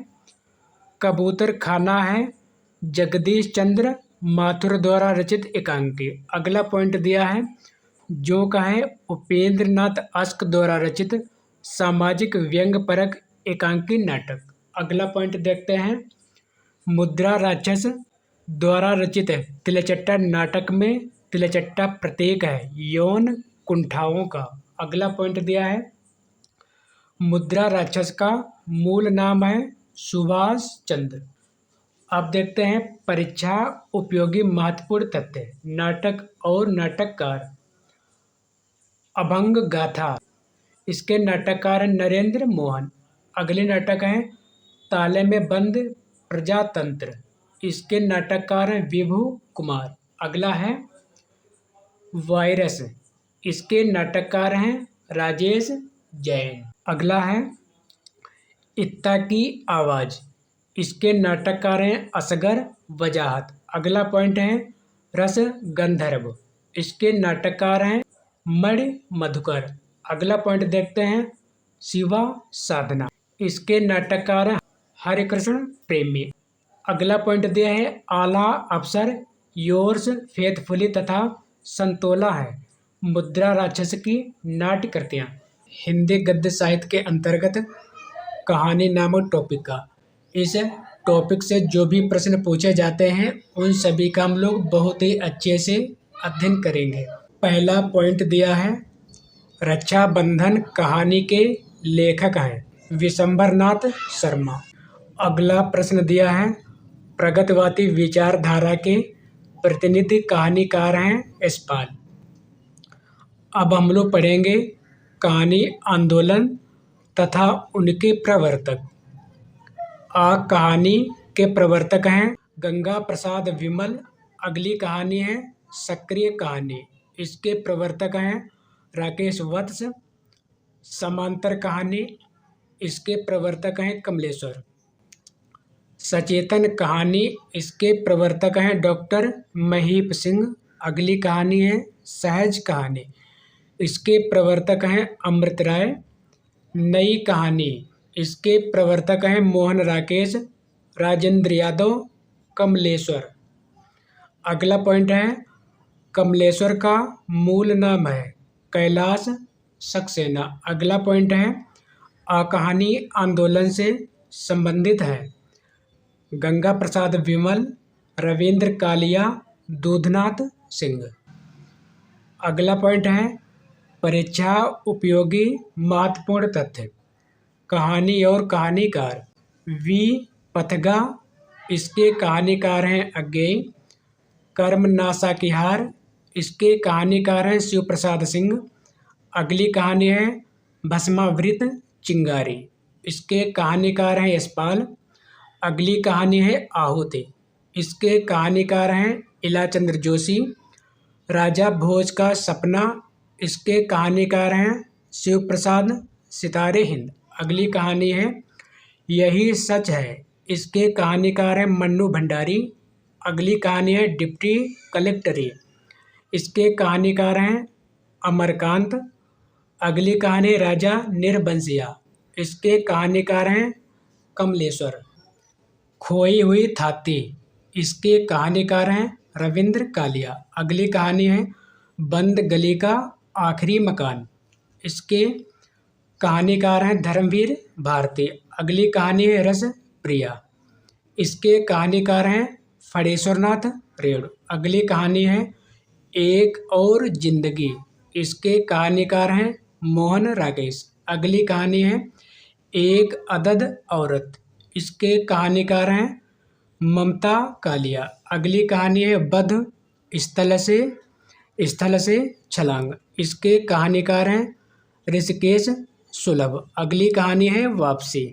कबूतर खाना है जगदीश चंद्र माथुर द्वारा रचित एकांकी। अगला पॉइंट दिया है जो कहें उपेंद्र नाथ अस्क द्वारा रचित सामाजिक व्यंग परक एकांकी नाटक। अगला पॉइंट देखते हैं मुद्रा राक्षस द्वारा रचित तिलचट्टा नाटक में तिलचट्टा प्रतीक है यौन कुंठाओं का। अगला पॉइंट दिया है मुद्रा राक्षस का मूल नाम है सुभाष चंद्र। अब देखते हैं परीक्षा उपयोगी महत्वपूर्ण तथ्य नाटक और नाटककार। अभंग गाथा इसके नाटककार हैं नरेंद्र मोहन। अगले नाटक हैं ताले में बंद प्रजातंत्र इसके नाटककार हैं विभू कुमार। अगला है वायरस इसके नाटककार हैं राजेश जैन। अगला है इत्ता की आवाज़ इसके नाटककार हैं असगर वजाहत। अगला पॉइंट है रस गंधर्व इसके नाटककार हैं मणि मधुकर। अगला पॉइंट देखते हैं शिवा साधना इसके नाटककार हैं हरिकृष्ण प्रेमी। अगला पॉइंट दिया है आला अफसर योर्स फेथफुली तथा संतोला है मुद्रा राक्षस की नाट्य कृतियाँ। हिंदी गद्य साहित्य के अंतर्गत कहानी नामक टॉपिक का इस टॉपिक से जो भी प्रश्न पूछे जाते हैं उन सभी का हम लोग बहुत ही अच्छे से अध्ययन करेंगे। पहला पॉइंट दिया है रक्षाबंधन कहानी के लेखक हैं विशंबरनाथ शर्मा। अगला प्रश्न दिया है प्रगतिवादी विचारधारा के प्रतिनिधि कहानीकार हैं यशपाल। अब हम लोग पढ़ेंगे कहानी आंदोलन तथा उनके प्रवर्तक। आ कहानी के प्रवर्तक हैं गंगा प्रसाद विमल। अगली कहानी है सक्रिय कहानी। इसके प्रवर्तक हैं राकेश वत्स। समांतर कहानी, इसके प्रवर्तक हैं कमलेश्वर। सचेतन कहानी, इसके प्रवर्तक हैं डॉक्टर महीप सिंह। अगली कहानी है सहज कहानी। इसके प्रवर्तक हैं अमृत राय। नई कहानी, इसके प्रवर्तक हैं मोहन राकेश, राजेंद्र यादव, कमलेश्वर। अगला पॉइंट है कमलेश्वर का मूल नाम है कैलाश सक्सेना। अगला पॉइंट है आ कहानी आंदोलन से संबंधित है गंगा प्रसाद विमल, रविंद्र कालिया, दूधनाथ सिंह। अगला पॉइंट है परीक्षा उपयोगी महत्वपूर्ण तथ्य। कहानी और कहानीकार वी पथगा। इसके कहानीकार हैं अज्ञेय। कर्म नासा की हार, इसके कहानीकार हैं शिव प्रसाद सिंह। अगली कहानी है भस्मावृत चिंगारी। इसके कहानीकार हैं यशपाल। अगली कहानी है आहुति। इसके कहानीकार हैं इलाचंद्र जोशी। राजा भोज का सपना। इसके कहानीकार हैं शिव प्रसाद सितारे हिंद। अगली कहानी है यही सच है। इसके कहानीकार हैं मन्नू भंडारी। अगली कहानी है डिप्टी कलेक्टरी। इसके कहानीकार हैं अमरकांत। अगली कहानी राजा निर्बंसिया। इसके कहानीकार हैं कमलेश्वर। खोई हुई थाती, इसके कहानीकार हैं रविंद्र कालिया। अगली कहानी है बंद गली का आखिरी मकान। इसके कहानीकार हैं धर्मवीर भारती। अगली कहानी है रस प्रिया। इसके कहानीकार हैं फणेश्वरनाथ रेणु। अगली कहानी है एक और जिंदगी। इसके कहानीकार हैं मोहन राकेश। अगली कहानी है एक अदद औरत। इसके कहानीकार हैं ममता कालिया। अगली कहानी है बध स्थल से छलांग। इसके कहानीकार हैं ऋषिकेश सुलभ। अगली कहानी है वापसी।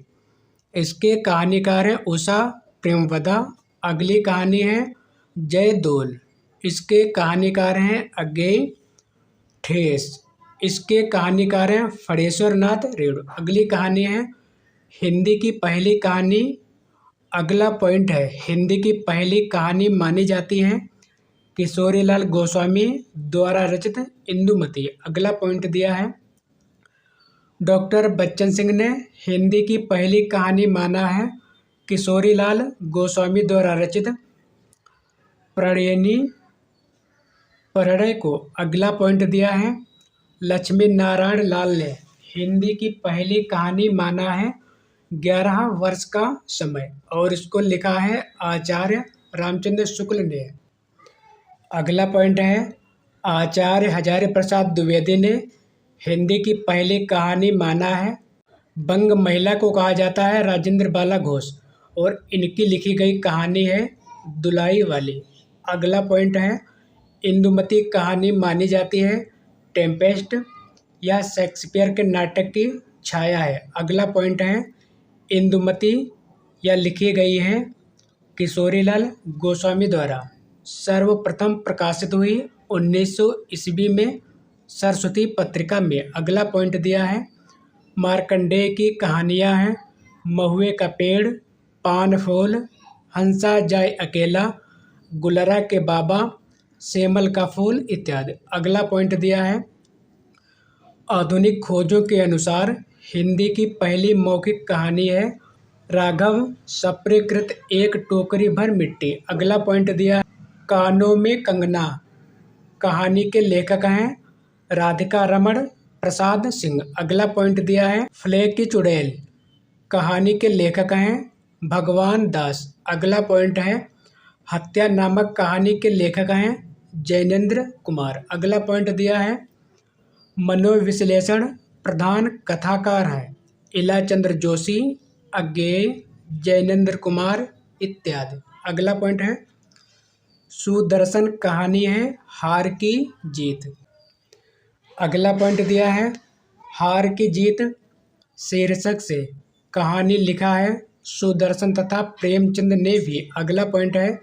इसके कहानीकार हैं उषा प्रेमवदा। अगली कहानी है जय दोल। इसके कहानीकार हैं अज्ञेय ठेस। इसके कहानीकार हैं फणेश्वर नाथ रेणु। अगली कहानी है हिंदी की पहली कहानी। अगला पॉइंट है हिंदी की पहली कहानी मानी जाती है किशोरीलाल गोस्वामी द्वारा रचित इंदुमती। अगला पॉइंट दिया है डॉक्टर बच्चन सिंह ने हिंदी की पहली कहानी माना है किशोरीलाल गोस्वामी द्वारा रचित प्रणय को। अगला पॉइंट दिया है लक्ष्मी नारायण लाल ने हिंदी की पहली कहानी माना है 11 वर्ष का समय और इसको लिखा है आचार्य रामचंद्र शुक्ल ने। अगला पॉइंट है आचार्य हजारी प्रसाद द्विवेदी ने हिंदी की पहली कहानी माना है बंग महिला को कहा जाता है राजेंद्र बाला घोष और इनकी लिखी गई कहानी है दुलाई वाली। अगला पॉइंट है इंदुमती कहानी मानी जाती है टेम्पेस्ट या शेक्सपियर के नाटक की छाया है। अगला पॉइंट है इंदुमती या लिखी गई है किशोरीलाल गोस्वामी द्वारा। सर्वप्रथम प्रकाशित हुई 1900 ईस्वी में सरस्वती पत्रिका में। अगला पॉइंट दिया है मार्कंडेय की कहानियाँ हैं महुए का पेड़, पान फूल, हंसा जाए अकेला, गुलरा के बाबा, सेमल का फूल इत्यादि। अगला पॉइंट दिया है आधुनिक खोजों के अनुसार हिंदी की पहली मौखिक कहानी है राघव सप्रेकृत एक टोकरी भर मिट्टी। अगला पॉइंट दिया है कानों में कंगना कहानी के लेखक हैं राधिका रमण प्रसाद सिंह। अगला पॉइंट दिया है फ्लेग की चुड़ैल कहानी के लेखक हैं भगवान दास। अगला पॉइंट है हत्या नामक कहानी के लेखक हैं जैनेन्द्र कुमार। अगला पॉइंट दिया है मनोविश्लेषण प्रधान कथाकार हैं इलाचंद्र जोशी, अज्ञेय, जैनेन्द्र कुमार इत्यादि। अगला पॉइंट है सुदर्शन कहानी है हार की जीत। अगला पॉइंट दिया है हार की जीत शीर्षक से कहानी लिखा है सुदर्शन तथा प्रेमचंद ने भी। अगला पॉइंट है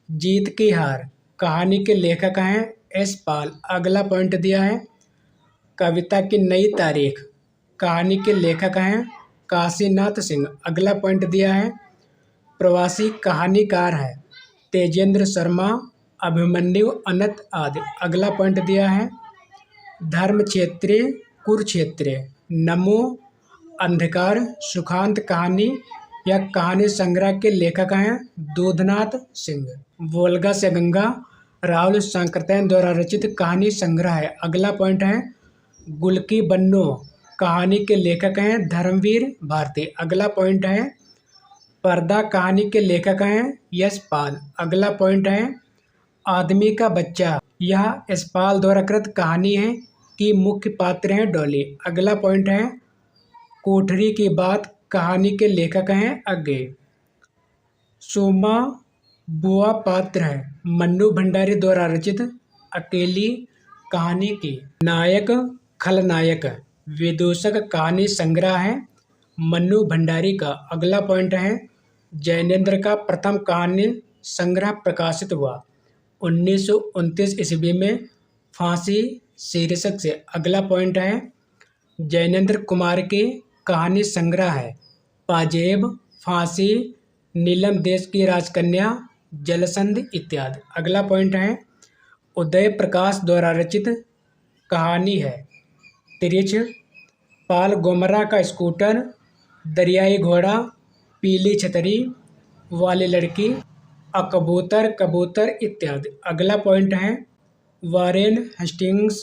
जीत की हार, कहानी के लेखक हैं एस पाल। अगला पॉइंट दिया है कविता की नई तारीख, कहानी के लेखक हैं काशीनाथ सिंह। अगला पॉइंट दिया है प्रवासी कहानीकार है तेजेंद्र शर्मा, अभिमन्यु अनंत आदि। अगला पॉइंट दिया है धर्म क्षेत्रीय कुरुक्षेत्र, नमो, अंधकार, सुखांत कहानी या कहानी संग्रह के लेखक हैं दूधनाथ सिंह। वोल्गा से गंगा, राहुल सांकृत्यायन द्वारा रचित कहानी संग्रह है। अगला पॉइंट है गुल की बन्नो, कहानी के लेखक हैं धर्मवीर भारती। अगला पॉइंट है पर्दा, कहानी के लेखक हैं यशपाल। अगला पॉइंट है आदमी का बच्चा, यह यशपाल द्वारा कृत कहानी है कि मुख्य पात्र हैं डॉली। अगला पॉइंट है कोठरी की बात, कहानी के लेखक हैं अज्ञे। सोमा बुआ पात्र है मन्नू भंडारी द्वारा रचित अकेली कहानी की। नायक खलनायक विदूषक कहानी संग्रह है मन्नू भंडारी का। अगला पॉइंट है जैनेन्द्र का प्रथम कहानी संग्रह प्रकाशित हुआ 1929 ईस्वी में, फांसी शीर्षक से। अगला पॉइंट है जैनेन्द्र कुमार की कहानी संग्रह है पाजेब, फांसी, नीलम देश की राजकन्या, जलसंधि इत्यादि। अगला पॉइंट है उदय प्रकाश द्वारा रचित कहानी है तिरिछ, पाल गोमरा का स्कूटर, दरियाई घोड़ा, पीली छतरी वाली लड़की, अकबूतर कबूतर इत्यादि। अगला पॉइंट है वारेन हेस्टिंग्स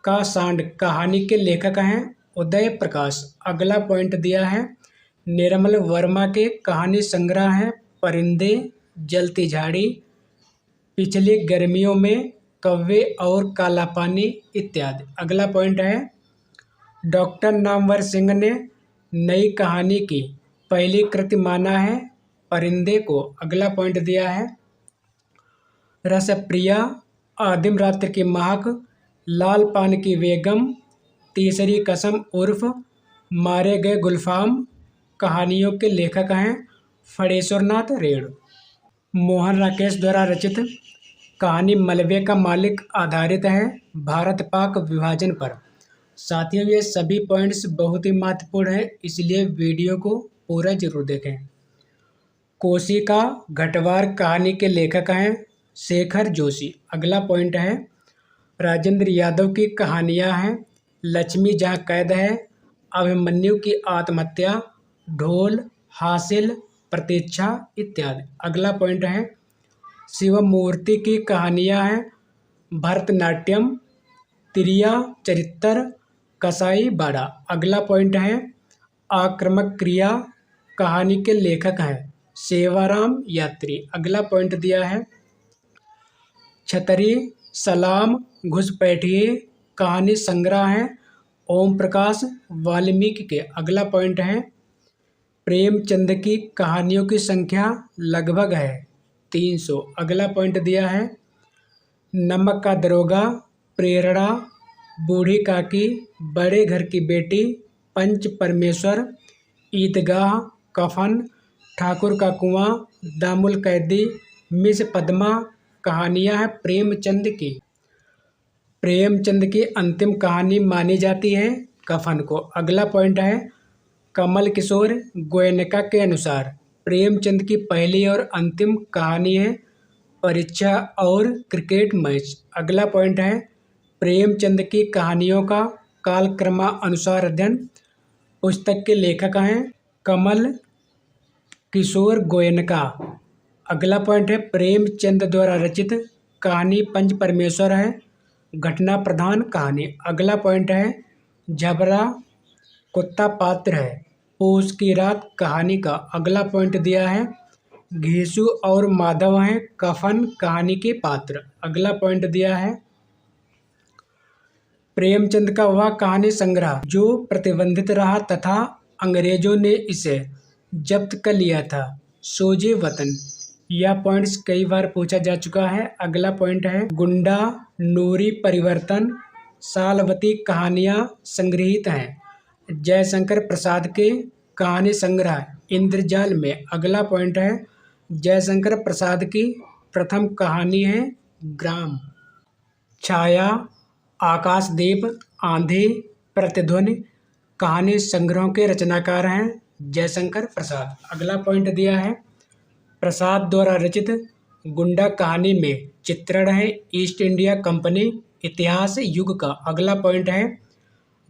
का सांड, कहानी के लेखक हैं उदय प्रकाश। अगला पॉइंट दिया है निर्मल वर्मा के कहानी संग्रह है परिंदे, जलती झाड़ी, पिछली गर्मियों में, कौवे और काला पानी इत्यादि। अगला पॉइंट है डॉक्टर नामवर सिंह ने नई कहानी की पहली कृति माना है परिंदे को। अगला पॉइंट दिया है रसप्रिया, आदिम रात्रि की महक, लाल पान की बेगम, तीसरी कसम उर्फ मारे गए गुलफाम, कहानियों के लेखक हैं फणेश्वरनाथ रेण। मोहन राकेश द्वारा रचित कहानी मलबे का मालिक आधारित है भारत पाक विभाजन पर। साथियों ये सभी पॉइंट्स बहुत ही महत्वपूर्ण है, इसलिए वीडियो को पूरा जरूर देखें। कोसी का घटवार, कहानी के लेखक हैं शेखर जोशी। अगला पॉइंट है राजेंद्र यादव की कहानियां हैं लक्ष्मी जहाँ कैद है, अभिमन्यु की आत्महत्या, ढोल, हासिल, प्रतीक्षा इत्यादि। अगला पॉइंट है शिवम मूर्ति की कहानियां हैं भरतनाट्यम, तिरिया चरित्र, कसाई बाड़ा। अगला पॉइंट है आक्रामक क्रिया, कहानी के लेखक हैं सेवाराम यात्री। अगला पॉइंट दिया है छतरी सलाम घुसपैठिए, कहानी संग्रह है ओम प्रकाश वाल्मीकि के। अगला पॉइंट है प्रेमचंद की कहानियों की संख्या लगभग है 300। अगला पॉइंट दिया है नमक का दरोगा, प्रेरणा, बूढ़ी काकी, बड़े घर की बेटी, पंच परमेश्वर, ईदगाह, कफन, ठाकुर का कुआं, दामुल कैदी, मिस पद्मा, कहानियां हैं प्रेमचंद की। प्रेमचंद की अंतिम कहानी मानी जाती है कफन को। अगला पॉइंट है कमल किशोर गोयनका के अनुसार प्रेमचंद की पहली और अंतिम कहानी है परीक्षा और क्रिकेट मैच। अगला पॉइंट है प्रेमचंद की कहानियों का कालक्रमानुसार अध्ययन, पुस्तक के लेखक हैं कमल किशोर गोयनका। अगला पॉइंट है प्रेमचंद द्वारा रचित कहानी पंच परमेश्वर है घटना प्रधान कहानी। अगला पॉइंट है झबरा कुत्ता पात्र है पूस की रात कहानी का। अगला पॉइंट दिया है घीसू और माधव हैं कफन कहानी के पात्र। अगला पॉइंट दिया है प्रेमचंद का वह कहानी संग्रह जो प्रतिबंधित रहा तथा अंग्रेजों ने इसे जब्त कर लिया था, सोजे वतन। यह पॉइंट्स कई बार पूछा जा चुका है। अगला पॉइंट है गुंडा, नूरी परिवर्तन, सालवती कहानियां संग्रहित हैं जयशंकर प्रसाद के कहानी संग्रह इंद्रजाल में। अगला पॉइंट है जयशंकर प्रसाद की प्रथम कहानी है ग्राम। छाया, आकाशदीप, आंधी, प्रतिध्वनि कहानी संग्रहों के रचनाकार हैं जयशंकर प्रसाद। अगला पॉइंट दिया है प्रसाद द्वारा रचित गुंडा कहानी में चित्रण है ईस्ट इंडिया कंपनी इतिहास युग का। अगला पॉइंट है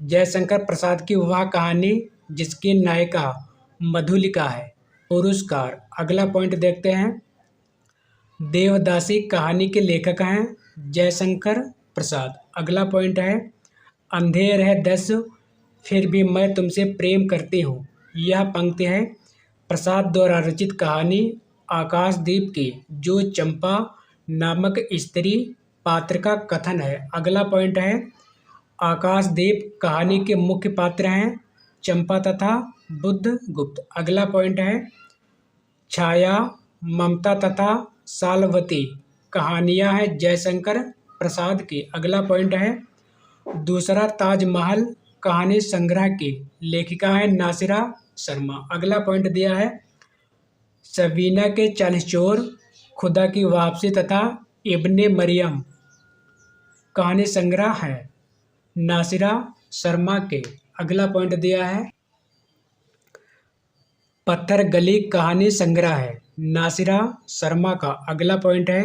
जयशंकर प्रसाद की वह कहानी जिसकी नायिका मधुलिका है। पुरस्कार। अगला पॉइंट देखते हैं देवदासी कहानी के लेखक हैं जयशंकर प्रसाद। अगला पॉइंट है अंधेर है 10 फिर भी मैं तुमसे प्रेम करती हूँ। यह पंक्ति है प्रसाद द्वारा रचित कहानी आकाशदीप की जो चंपा नामक स्त्री पात्र का कथन है। अगला पॉइंट है आकाशदीप कहानी के मुख्य पात्र हैं चंपा तथा बुद्धगुप्त। अगला पॉइंट है छाया, ममता तथा सालवती कहानियां हैं जयशंकर प्रसाद की। अगला पॉइंट है दूसरा ताजमहल कहानी संग्रह की लेखिका है नासिरा शर्मा। अगला पॉइंट दिया है सबीना के 40 चोर, खुदा की वापसी तथा इब्ने मरियम कहानी संग्रह है नासिरा शर्मा के। अगला पॉइंट दिया है पत्थर गली कहानी संग्रह है नासिरा शर्मा का। अगला पॉइंट है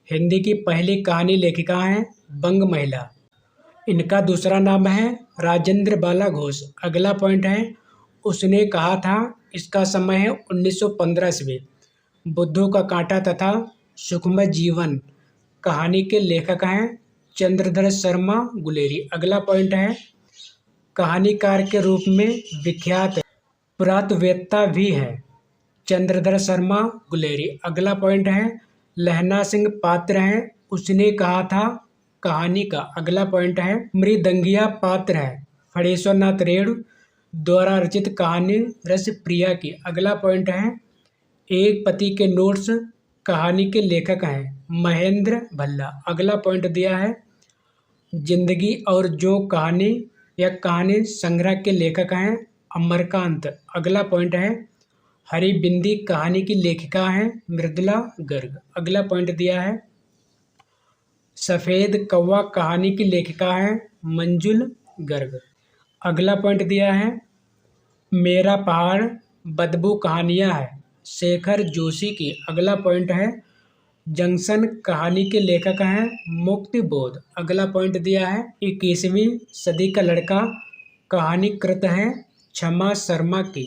हिंदी की पहली कहानी लेखिका हैं बंग महिला, इनका दूसरा नाम है राजेंद्र बाला घोष। अगला पॉइंट है उसने कहा था, इसका समय है 1915 ईस्वी। बुद्धू का कांटा तथा सुखमय जीवन कहानी के लेखक हैं चंद्रधर शर्मा गुलेरी। अगला पॉइंट है कहानीकार के रूप में विख्यात पुरातत्ववेत्ता भी है चंद्रधर शर्मा गुलेरी। अगला पॉइंट है लहना सिंह पात्र हैं उसने कहा था कहानी का। अगला पॉइंट है मृदंगिया पात्र है फणेश्वर नाथ रेणु द्वारा रचित कहानी रस प्रिया की। अगला पॉइंट है एक पति के नोट्स कहानी के लेखक हैं महेंद्र भल्ला। अगला पॉइंट दिया है जिंदगी और जो कहानी या कहानी संग्रह के लेखक हैं अमरकांत। अगला पॉइंट है हरी बिंदी कहानी की लेखिका हैं मृदुला गर्ग। अगला पॉइंट दिया है सफेद कौवा कहानी की लेखिका हैं मंजुल गर्ग। अगला पॉइंट दिया है मेरा पहाड़ बदबू कहानियां है शेखर जोशी की। अगला पॉइंट है जंक्शन कहानी के लेखक हैं मुक्ति बोध। अगला पॉइंट दिया है 21वीं सदी का लड़का कहानी कृत है क्षमा शर्मा की।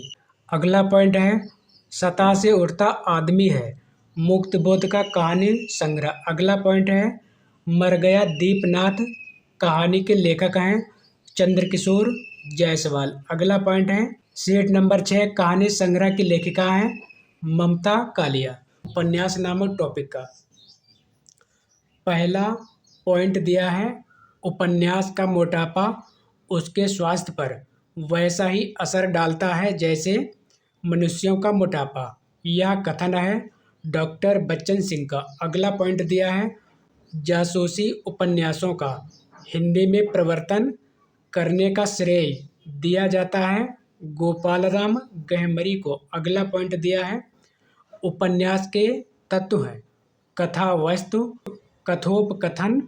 अगला पॉइंट है सतह से उठता आदमी है मुक्ति बोध का कहानी संग्रह। अगला पॉइंट है मर गया दीपनाथ कहानी के लेखक हैं चंद्रकिशोर जायसवाल। अगला पॉइंट है सीट नंबर 6 कहानी संग्रह की लेखिका हैं ममता कालिया। उपन्यास नामक टॉपिक का पहला पॉइंट दिया है उपन्यास का मोटापा उसके स्वास्थ्य पर वैसा ही असर डालता है जैसे मनुष्यों का मोटापा। यह कथन है डॉक्टर बच्चन सिंह का। अगला पॉइंट दिया है जासूसी उपन्यासों का हिंदी में प्रवर्तन करने का श्रेय दिया जाता है गोपालराम गहमरी को। अगला पॉइंट दिया है उपन्यास के तत्व हैं कथा वस्तु, कथोपकथन,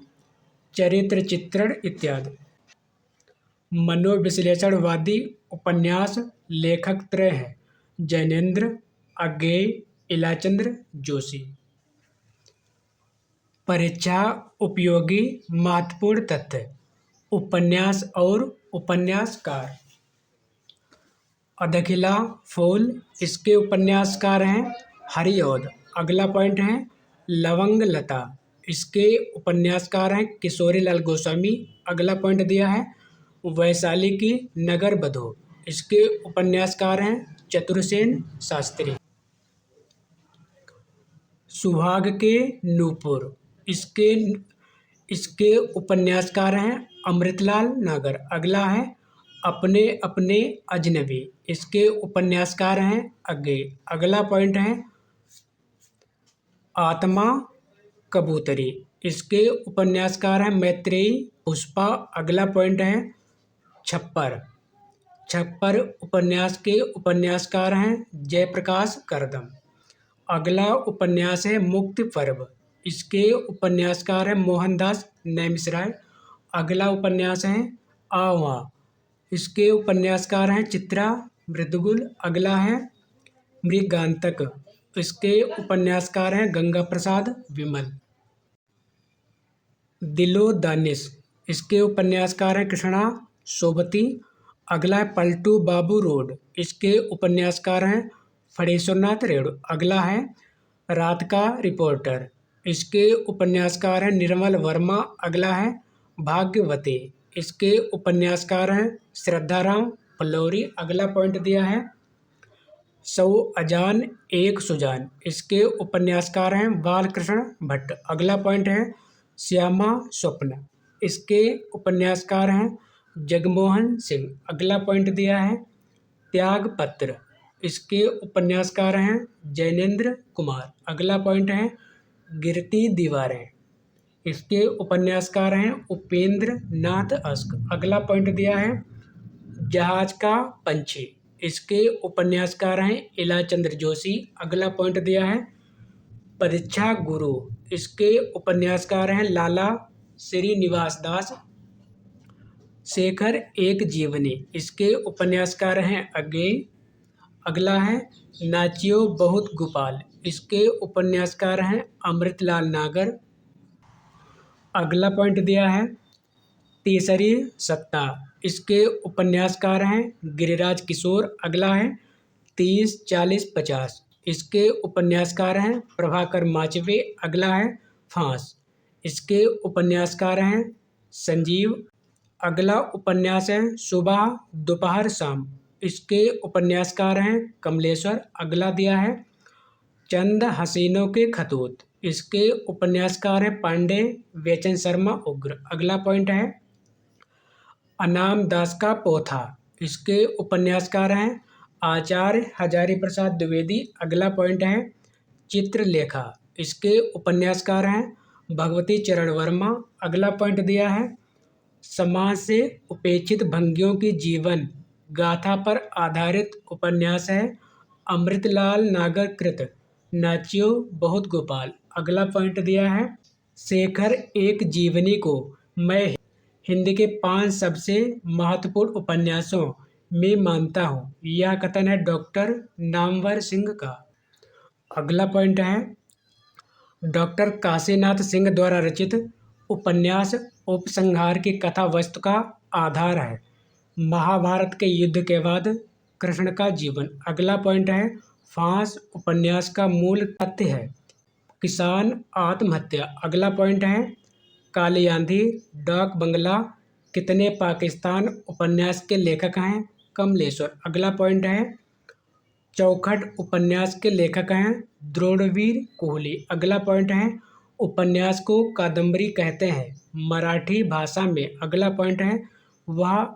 चरित्र चित्रण इत्यादि। मनोविश्लेषणवादी उपन्यास लेखक त्रय हैं जैनेन्द्र, अज्ञेय, इलाचंद्र जोशी। परीक्षा उपयोगी महत्वपूर्ण तथ्य उपन्यास और उपन्यासकार। अदखिला फूल इसके उपन्यासकार हैं हरिऔध। अगला पॉइंट है लवंग लता इसके उपन्यासकार हैं किशोरीलाल गोस्वामी। अगला पॉइंट दिया है वैशाली की नगर बधो इसके उपन्यासकार हैं चतुरसेन शास्त्री। सुहाग के नूपुर इसके उपन्यासकार हैं अमृतलाल नागर। अगला है अपने अपने अजनबी इसके उपन्यासकार हैं अज्ञेय। अगला पॉइंट है आत्मा कबूतरी इसके उपन्यासकार हैं मैत्रेयी पुष्पा। अगला पॉइंट है छप्पर छप्पर उपन्यास के उपन्यासकार हैं जयप्रकाश करदम। अगला उपन्यास है मुक्ति पर्व। इसके उपन्यासकार हैं मोहनदास नेमिसराय। अगला उपन्यास है आवा। इसके उपन्यासकार हैं चित्रा मृदुगुल। अगला है मृगांतक। इसके उपन्यासकार हैं गंगा प्रसाद विमल। दिलो दानिश। इसके उपन्यासकार हैं कृष्णा सोबती। अगला है पलटू बाबू रोड। इसके उपन्यासकार हैं फणीश्वरनाथ रेणु। अगला है रात का रिपोर्टर। इसके उपन्यासकार हैं निर्मल वर्मा। अगला है भाग्यवती। इसके उपन्यासकार हैं श्रद्धाराम पल्लौरी। अगला पॉइंट दिया है सौ अजान एक सुजान। इसके उपन्यासकार हैं बालकृष्ण भट्ट। अगला पॉइंट है श्यामा स्वप्न। इसके उपन्यासकार हैं जगमोहन सिंह। अगला पॉइंट दिया है त्यागपत्र। इसके उपन्यासकार हैं जैनेन्द्र कुमार। अगला पॉइंट है गिरती दीवारें। इसके उपन्यासकार हैं उपेंद्र नाथ अस्क। अगला पॉइंट दिया है जहाज का पंछी। इसके उपन्यासकार हैं इलाचंद्र जोशी। अगला पॉइंट दिया है परीक्षा गुरु। इसके उपन्यासकार हैं लाला श्रीनिवास दास। शेखर एक जीवनी। इसके उपन्यासकार हैं अज्ञेय। अगला है नाचियो बहुत गोपाल। इसके उपन्यासकार हैं अमृतलाल नागर। अगला पॉइंट दिया है तीसरी सत्ता। इसके उपन्यासकार हैं गिरिराज किशोर। अगला है 30-40-50। इसके उपन्यासकार हैं प्रभाकर माचवे। अगला है फांस। इसके उपन्यासकार हैं संजीव। अगला उपन्यास है सुबह दोपहर शाम। इसके उपन्यासकार हैं कमलेश्वर। अगला दिया है चंद हसीनों के खतूत। इसके उपन्यासकार हैं पांडे बेचन शर्मा उग्र। अगला पॉइंट है अनाम दास का पोथा। इसके उपन्यासकार हैं आचार्य हजारी प्रसाद द्विवेदी। अगला पॉइंट है चित्रलेखा। इसके उपन्यासकार हैं भगवती चरण वर्मा। अगला पॉइंट दिया है समाज से उपेक्षित भंगियों की जीवन गाथा पर आधारित उपन्यास है अमृतलाल नागर कृत नाचियो बहुत गोपाल। अगला पॉइंट दिया है शेखर एक जीवनी को मैं हिंदी के 5 सबसे महत्वपूर्ण उपन्यासों में मानता हूँ। यह कथन है डॉक्टर नामवर सिंह का। अगला पॉइंट है डॉक्टर काशीनाथ सिंह द्वारा रचित उपन्यास उपसंहार की कथा वस्तु का आधार है महाभारत के युद्ध के बाद कृष्ण का जीवन। अगला पॉइंट है फांस उपन्यास का मूल तथ्य है किसान आत्महत्या। अगला पॉइंट है काली आंधी डाक बंगला कितने पाकिस्तान उपन्यास के लेखक हैं कमलेश्वर। अगला पॉइंट है चौखट उपन्यास के लेखक हैं द्रोणवीर कोहली। अगला पॉइंट है उपन्यास को कादम्बरी कहते हैं मराठी भाषा में। अगला पॉइंट है वह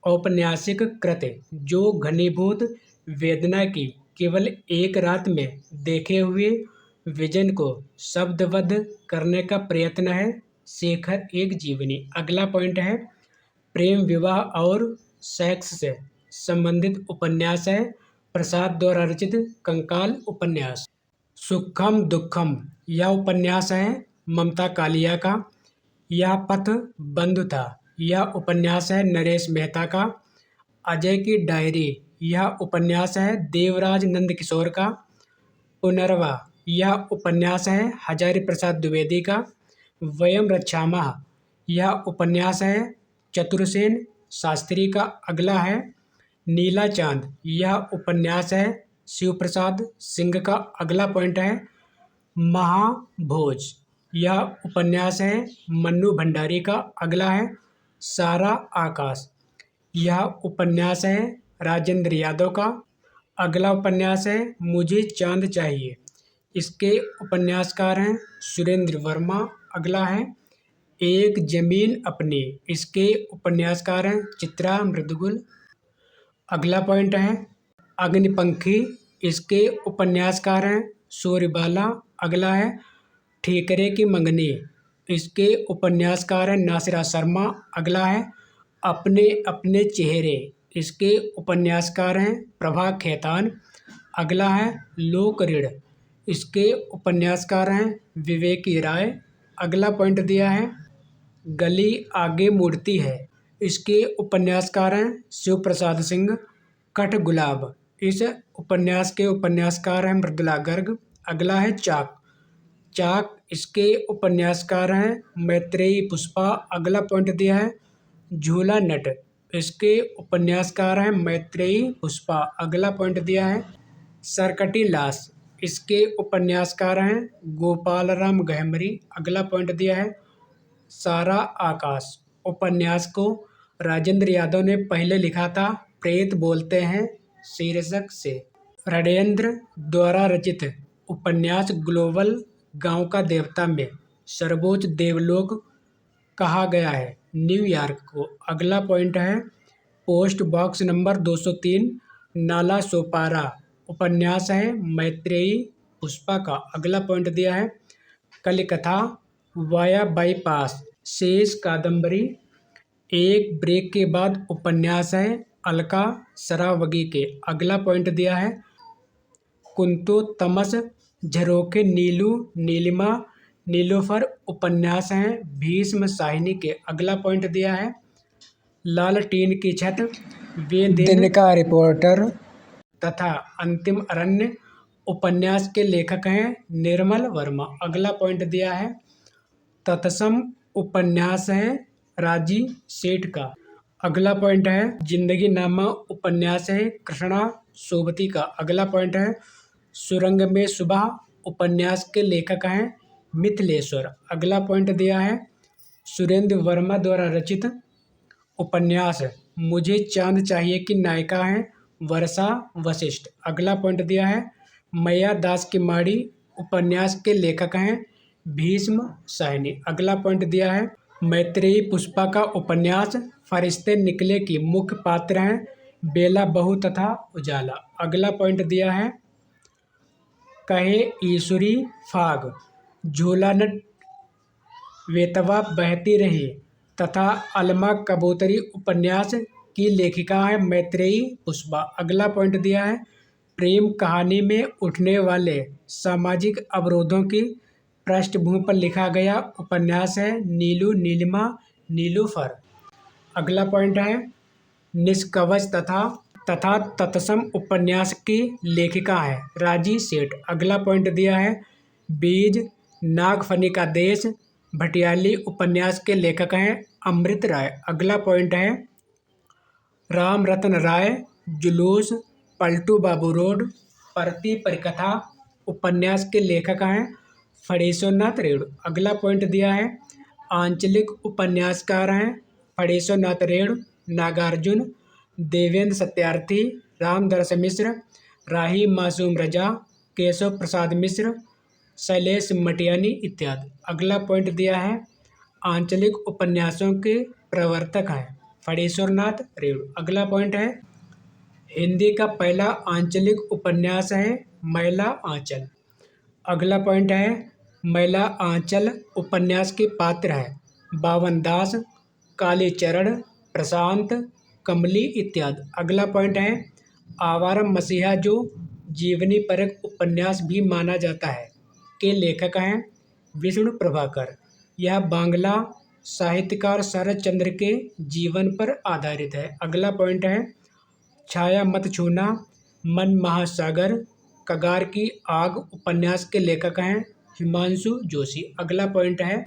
औपन्यासिक कृत्य जो घनीभूत वेदना की केवल एक रात में देखे हुए विजन को शब्दबद्ध करने का प्रयत्न है शेखर एक जीवनी। अगला पॉइंट है प्रेम विवाह और सेक्स से संबंधित उपन्यास है प्रसाद द्वारा रचित कंकाल उपन्यास। सुखम दुखम यह उपन्यास है ममता कालिया का। यह पथ बंधु था यह उपन्यास है नरेश मेहता का। अजय की डायरी यह उपन्यास है देवराज नंदकिशोर का। पुनर्वा यह उपन्यास है हजारी प्रसाद द्विवेदी का। वयम रक्षामः यह उपन्यास है चतुरसेन शास्त्री का। अगला है नीला चांद यह उपन्यास है शिव प्रसाद सिंह का। अगला पॉइंट है महाभोज यह उपन्यास है मन्नू भंडारी का। अगला है सारा आकाश यह उपन्यास है राजेंद्र यादव का। अगला उपन्यास है मुझे चांद चाहिए। इसके उपन्यासकार हैं सुरेंद्र वर्मा। अगला है एक जमीन अपनी। इसके उपन्यासकार हैं चित्रा मृदुगुल। अगला पॉइंट है अग्निपंखी। इसके उपन्यासकार हैं सूर्यबाला। अगला है ठीकरे की मंगनी। इसके उपन्यासकार हैं नासिरा शर्मा। अगला है अपने अपने चेहरे। इसके उपन्यासकार हैं प्रभा खेतान। अगला है लोक ऋण, इसके उपन्यासकार हैं विवेकी राय। अगला पॉइंट दिया है गली आगे मुड़ती है, इसके उपन्यासकार हैं शिव प्रसाद सिंह। कठ गुलाब, इस उपन्यास के उपन्यासकार हैं मृदुला गर्ग। अगला है चाक, चाक इसके उपन्यासकार हैं मैत्रेयी पुष्पा। अगला पॉइंट दिया है झूला नट, इसके उपन्यासकार हैं मैत्रेयी पुष्पा। अगला पॉइंट दिया है सरकटी लाश, इसके उपन्यासकार हैं गोपाल राम गहमरी। अगला पॉइंट दिया है सारा आकाश, उपन्यास को राजेंद्र यादव ने पहले लिखा था प्रेत बोलते हैं शीर्षक से। रणेंद्र द्वारा रचित उपन्यास ग्लोबल गांव का देवता में सर्वोच्च देवलोक कहा गया है न्यूयॉर्क को। अगला पॉइंट है post box number 203 Nala Sopara, उपन्यास है मैत्रेयी पुष्पा का। अगला पॉइंट दिया है कलिकथा वाया बाईपास, शेष कादम्बरी। एक ब्रेक के बाद उपन्यास है अलका सरावगी के। अगला पॉइंट दिया है कुंतो तमस झरोखे नीलू नीलिमा नीलोफर, उपन्यास हैं भीष्म साहिनी के। अगला पॉइंट दिया है लाल टीन की छत, वे दिन का रिपोर्टर तथा अंतिम अरण्य, उपन्यास के लेखक हैं निर्मल वर्मा। अगला पॉइंट दिया है तत्सम, उपन्यास है राजी सेठ का। अगला पॉइंट है जिंदगी नामा, उपन्यास है कृष्णा सोबती का। अगला पॉइंट है सुरंग में सुबह, उपन्यास के लेखक हैं मिथिलेश्वर। अगला पॉइंट दिया है सुरेंद्र वर्मा द्वारा रचित उपन्यास मुझे चांद चाहिए की नायिका हैं वर्षा वशिष्ठ। अगला पॉइंट दिया है मैया दास की माड़ी, उपन्यास के लेखक हैं भीष्म साहिनी। अगला पॉइंट दिया है मैत्रेयी पुष्पा का उपन्यास फरिश्ते निकले की मुख्य पात्र हैं बेला बहू तथा उजाला। अगला पॉइंट दिया है कहे ईश्वरी फाग, झूला नट, वेतवा बहती रही तथा अलमा कबूतरी, उपन्यास की लेखिका है मैत्रेयी पुष्पा। अगला पॉइंट दिया है प्रेम कहानी में उठने वाले सामाजिक अवरोधों की पृष्ठभूमि पर लिखा गया उपन्यास है नीलू नीलिमा नीलूफर। अगला पॉइंट है निष्कवच तथा तत्सम, उपन्यास की लेखिका है राजी सेठ। अगला पॉइंट दिया है बीज नागफनी का देश, भटियाली, उपन्यास के लेखक हैं अमृत राय। अगला पॉइंट है राम रतन राय, जुलूस, पलटू बाबू रोड, परती परिकथा, उपन्यास के लेखक हैं फणीश्वरनाथ रेणु। अगला पॉइंट दिया है आंचलिक उपन्यासकार हैं फणीश्वरनाथ रेणु, नागार्जुन, देवेंद्र सत्यार्थी, रामदरस मिश्र, राही मासूम रजा, केशव प्रसाद मिश्र, शैलेश मटियानी इत्यादि। अगला पॉइंट दिया है आंचलिक उपन्यासों के प्रवर्तक हैं फणीश्वरनाथ रेणु। अगला पॉइंट है हिंदी का पहला आंचलिक उपन्यास है मैला आंचल। अगला पॉइंट है मैला आंचल उपन्यास के पात्र हैं बावन दास, कालीचरण, प्रशांत, कमली इत्यादि। अगला पॉइंट है आवारम मसीहा, जो जीवनी परक उपन्यास भी माना जाता है, के लेखक हैं विष्णु प्रभाकर। यह बांग्ला साहित्यकार शरद चंद्र के जीवन पर आधारित है। अगला पॉइंट है छाया मत छूना, मन महासागर, कगार की आग, उपन्यास के लेखक हैं हिमांशु जोशी। अगला पॉइंट है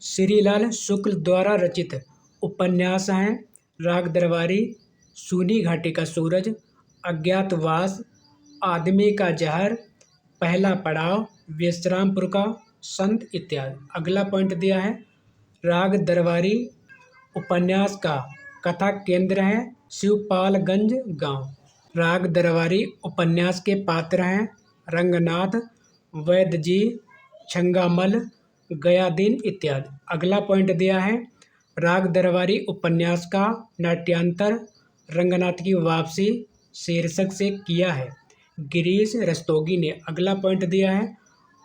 श्रीलाल शुक्ल द्वारा रचित उपन्यास हैं राग दरबारी, सूनी घाटी का सूरज, अज्ञातवास, आदमी का जहर, पहला पड़ाव, विश्रामपुर का संत इत्यादि। अगला पॉइंट दिया है राग दरबारी उपन्यास का कथा केंद्र है शिवपालगंज गांव। राग दरबारी उपन्यास के पात्र हैं रंगनाथ, वैद्य जी, छंगामल, गयादीन इत्यादि। अगला पॉइंट दिया है राग दरबारी उपन्यास का नाट्यांतर रंगनाथ की वापसी शीर्षक से किया है गिरीश रस्तोगी ने। अगला पॉइंट दिया है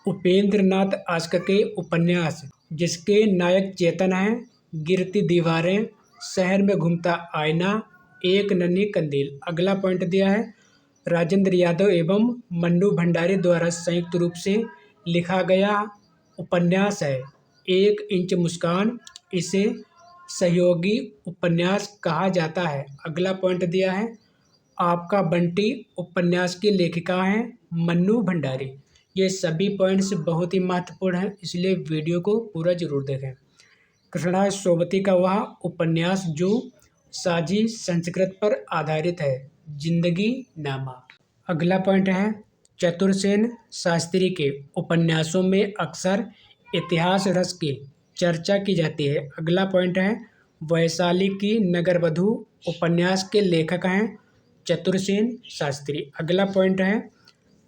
उपेंद्र नाथ आस्क के उपन्यास जिसके नायक चेतन हैं गिरती दीवारें, शहर में घूमता आईना, एक नन्ही कंदील। अगला पॉइंट दिया है राजेंद्र यादव एवं मन्नू भंडारी द्वारा संयुक्त रूप से लिखा गया उपन्यास है 1 इंच मुस्कान। इसे सहयोगी उपन्यास कहा जाता है। अगला पॉइंट दिया है आपका बंटी उपन्यास की लेखिका हैं मन्नू भंडारी। ये सभी पॉइंट्स बहुत ही महत्वपूर्ण हैं, इसलिए वीडियो को पूरा जरूर देखें। कृष्णा सोबती का वह उपन्यास जो साझी संस्कृत पर आधारित है, जिंदगी नामा। अगला पॉइंट है चतुरसेन शास्त्री के उपन्यासों में अक्सर इतिहास रस की चर्चा की जाती है। अगला पॉइंट है वैशाली की नगरवधू उपन्यास के लेखक हैं चतुरसेन शास्त्री। अगला पॉइंट है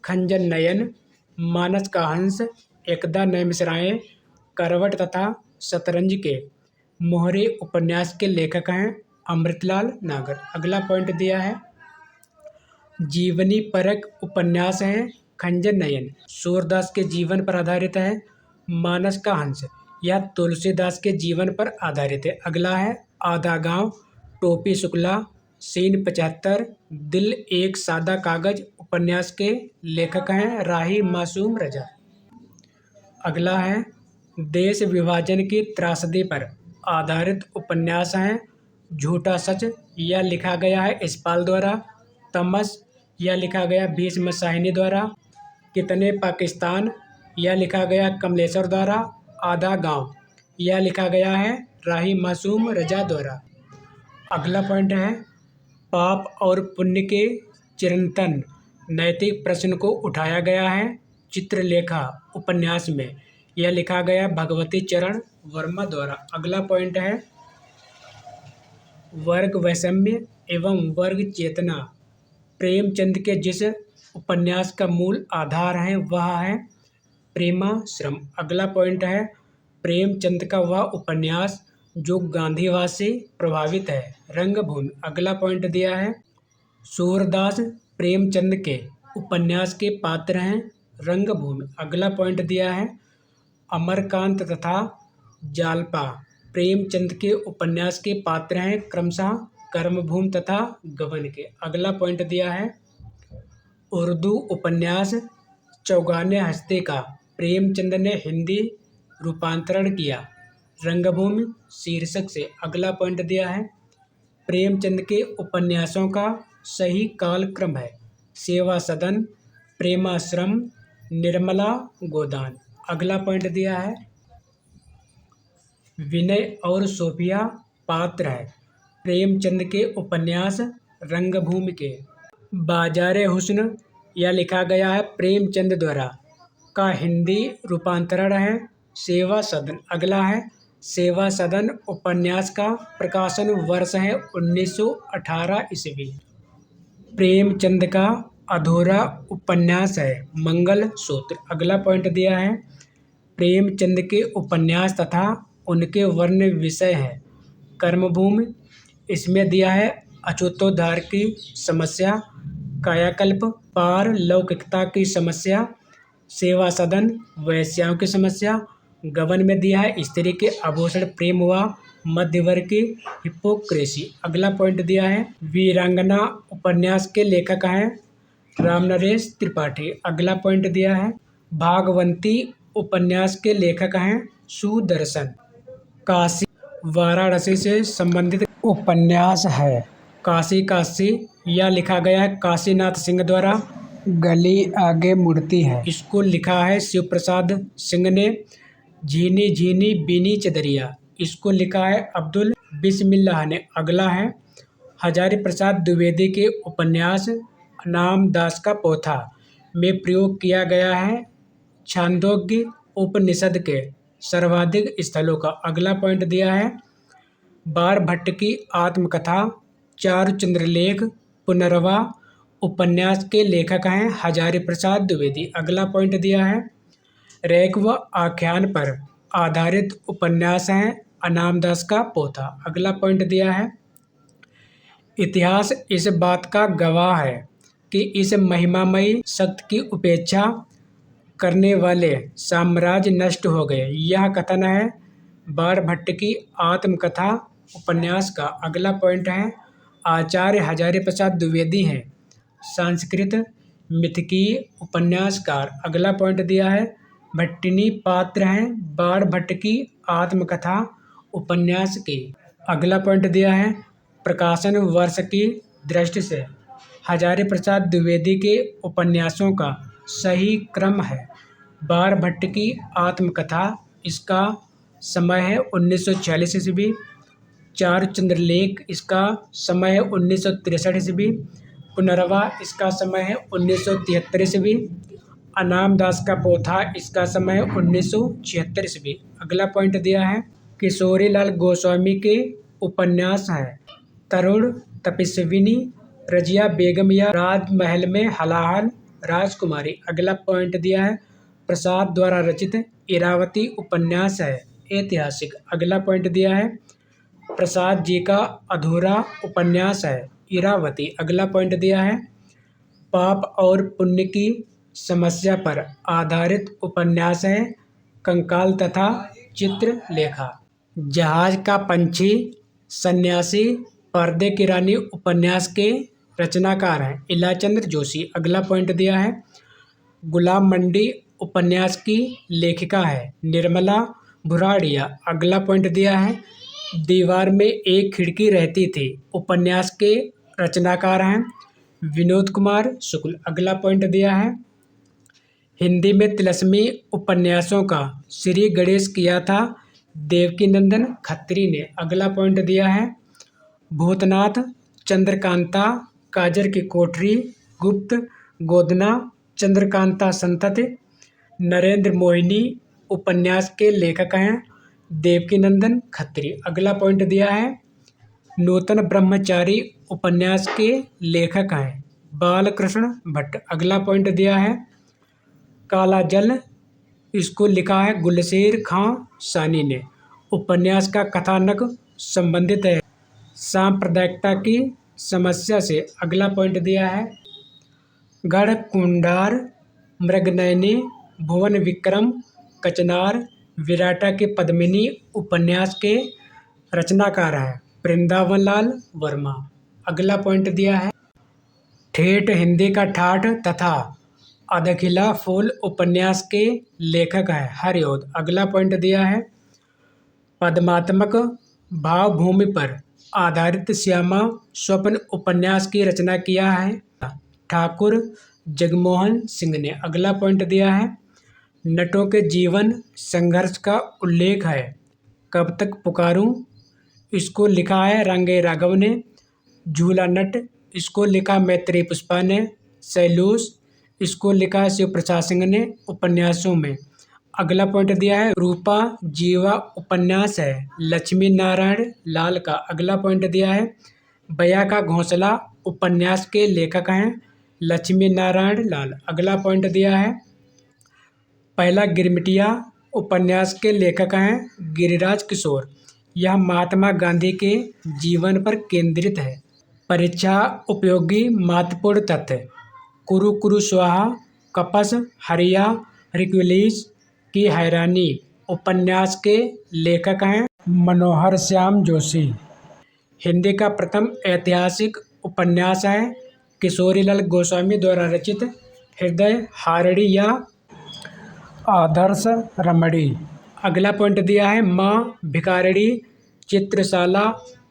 खंजन नयन, मानस का हंस, एकदा नैमिषारण्य, करवट तथा शतरंज के मोहरे उपन्यास के लेखक हैं अमृतलाल नागर। अगला पॉइंट दिया है जीवनी परक उपन्यास है खंजन नयन, सूरदास के जीवन पर आधारित है। मानस का हंस यह तुलसीदास के जीवन पर आधारित है। अगला है आधा गांव, टोपी शुक्ला, सीन 75, दिल एक सादा कागज उपन्यास के लेखक हैं राही मासूम रजा। अगला है देश विभाजन की त्रासदी पर आधारित उपन्यास है झूठा सच। यह लिखा गया है यशपाल द्वारा। तमस यह लिखा गया भीष्म साहिनी द्वारा। कितने पाकिस्तान यह लिखा गया कमलेश्वर द्वारा। आधा गांव यह लिखा गया है राही मासूम रजा द्वारा। अगला पॉइंट है पाप और पुण्य के चिरंतन नैतिक प्रश्न को उठाया गया है चित्रलेखा उपन्यास में। यह लिखा गया भगवती चरण वर्मा द्वारा। अगला पॉइंट है वर्ग वैषम्य एवं वर्ग चेतना प्रेमचंद के जिस उपन्यास का मूल आधार है वह है प्रेमाश्रम। अगला पॉइंट है प्रेमचंद का वह उपन्यास जो गांधीवाद से प्रभावित है रंगभूमि। अगला पॉइंट दिया है सूरदास प्रेमचंद के उपन्यास के पात्र हैं रंगभूमि। अगला पॉइंट दिया है अमरकांत तथा जालपा प्रेमचंद के उपन्यास के पात्र हैं क्रमशः कर्मभूमि तथा गबन के। अगला पॉइंट दिया है उर्दू उपन्यास चौगाने हंसते का प्रेमचंद ने हिंदी रूपांतरण किया रंगभूमि शीर्षक से। अगला पॉइंट दिया है प्रेमचंद के उपन्यासों का सही कालक्रम है सेवा सदन, प्रेमाश्रम, निर्मला गोदान। अगला पॉइंट दिया है विनय और सोफिया पात्र है प्रेमचंद के उपन्यास रंगभूमि के। बाजारे हुस्न यह लिखा गया है प्रेमचंद द्वारा का हिंदी रूपांतरण है सेवा सदन। अगला है सेवा सदन उपन्यास का प्रकाशन वर्ष है 1918 ईस्वी। प्रेमचंद का अधूरा उपन्यास है मंगल सूत्र। अगला पॉइंट दिया है प्रेमचंद के उपन्यास तथा उनके वर्ण विषय है कर्मभूमि। इसमें दिया है अछूतोद्धार की समस्या, कायाकल्प, पारलौकिकता की समस्या, सेवा सदन, वैश्याओं की समस्या। गबन में दिया है स्त्री के आभूषण प्रेम व मध्यवर्ग की हिपोक्रेसी। अगला पॉइंट दिया है वीरांगना उपन्यास के लेखक हैं रामनरेश त्रिपाठी। अगला पॉइंट दिया है भागवंती उपन्यास के लेखक हैं सुदर्शन। काशी वाराणसी से संबंधित उपन्यास है काशी काशी। यह लिखा गया है काशीनाथ सिंह द्वारा। गली आगे मुड़ती है इसको लिखा है शिव प्रसाद सिंह ने। झीनी झीनी बीनी चदरिया इसको लिखा है अब्दुल बिस्मिल्लाह ने। अगला है हजारी प्रसाद द्विवेदी के उपन्यास नामदास का पोथा में प्रयोग किया गया है छांदोग्य उपनिषद के सर्वाधिक स्थलों का। अगला पॉइंट दिया है बाणभट्ट की आत्मकथा चारुचंद्रलेख पुनर्वा उपन्यास के लेखक हैं हजारी प्रसाद द्विवेदी। अगला पॉइंट दिया है रैक व आख्यान पर आधारित उपन्यास है अनामदास का पोथा। अगला पॉइंट दिया है इतिहास इस बात का गवाह है कि इस महिमामयी शक्ति की उपेक्षा करने वाले साम्राज्य नष्ट हो गए। यह कथन है बाणभट्ट की आत्मकथा उपन्यास का। अगला पॉइंट है आचार्य हजारी प्रसाद द्विवेदी हैं संस्कृत मिथकीय उपन्यासकार। अगला पॉइंट दिया है भट्टिनी पात्र हैं बाण भट्ट की आत्मकथा उपन्यास की। अगला पॉइंट दिया है प्रकाशन वर्ष की दृष्टि से हजारी प्रसाद द्विवेदी के उपन्यासों का सही क्रम है बाण भट्ट की आत्मकथा, इसका समय है 1946 ईस्वी। चारु चंद्रलेख, इसका समय है 1963 ईस्वी। पुनर्वा, इसका समय है 1973 ईस्वी। अनाम दास का पोथा, इसका समय है 1976 ईस्वी। अगला पॉइंट दिया है किशोरीलाल गोस्वामी के उपन्यास हैं तरुण तपस्विनी, रजिया बेगम या राजमहल में हलाहल राजकुमारी। अगला पॉइंट दिया है प्रसाद द्वारा रचित इरावती उपन्यास है ऐतिहासिक। अगला पॉइंट दिया है प्रसाद जी का अधूरा उपन्यास है इरावती। अगला पॉइंट दिया है पाप और पुण्य की समस्या पर आधारित उपन्यास है कंकाल तथा चित्रलेखा। जहाज का पंछी, सन्यासी, पर्दे की रानी उपन्यास के रचनाकार हैं इलाचंद्र जोशी। अगला पॉइंट दिया है गुलाम मंडी उपन्यास की लेखिका है निर्मला भुराड़िया। अगला पॉइंट दिया है दीवार में एक खिड़की रहती थी उपन्यास के रचनाकार हैं विनोद कुमार शुक्ल। अगला पॉइंट दिया है हिंदी में तिलस्मी उपन्यासों का श्री गणेश किया था देवकीनंदन खत्री ने। अगला पॉइंट दिया है भूतनाथ, चंद्रकांता, काजर की कोठरी, गुप्त, गोदना, चंद्रकांता संतति, नरेंद्र मोहिनी उपन्यास के लेखक हैं देवकीनंदन खत्री। अगला पॉइंट दिया है नूतन ब्रह्मचारी उपन्यास के लेखक हैं बालकृष्ण भट्ट। अगला पॉइंट दिया है काला जल, इसको लिखा है गुलशेर खां सानी ने। उपन्यास का कथानक संबंधित है सांप्रदायिकता की समस्या से। अगला पॉइंट दिया है गढ़ कुंडार, मृगनयनी, भुवन विक्रम, कचनार, विराटा की पद्मिनी उपन्यास के रचनाकार हैं वृंदावन लाल वर्मा। अगला पॉइंट दिया है ठेठ हिंदी का ठाठ तथा अधखिला फूल उपन्यास के लेखक हैं हरिओद। अगला पॉइंट दिया है पद्मात्मक भावभूमि पर आधारित श्यामा स्वप्न उपन्यास की रचना किया है ठाकुर जगमोहन सिंह ने। अगला पॉइंट दिया है नटों के जीवन संघर्ष का उल्लेख है कब तक पुकारूं, इसको लिखा है रंगे राघव ने। झूला नट, इसको लिखा मैत्री पुष्पा ने। सैलूस, इसको लिखा है शिव प्रसाद सिंह ने उपन्यासों में। अगला पॉइंट दिया है रूपा जीवा उपन्यास है लक्ष्मी नारायण लाल का। अगला पॉइंट दिया है बया का घोंसला उपन्यास के लेखक हैं लक्ष्मी नारायण लाल। अगला पॉइंट दिया है पहला गिरमिटिया उपन्यास के लेखक हैं गिरिराज किशोर। यह महात्मा गांधी के जीवन पर केंद्रित है। परीक्षा उपयोगी महत्वपूर्ण तथ्य कुरु कुरु स्वाहा, कपस, हरिया, रिक्विलीज की हैरानी उपन्यास के लेखक हैं मनोहर श्याम जोशी। हिंदी का प्रथम ऐतिहासिक उपन्यास है किशोरीलाल गोस्वामी द्वारा रचित हृदय हारड़ी या आदर्श रमणी। अगला पॉइंट दिया है माँ भिखारड़ी चित्रशाला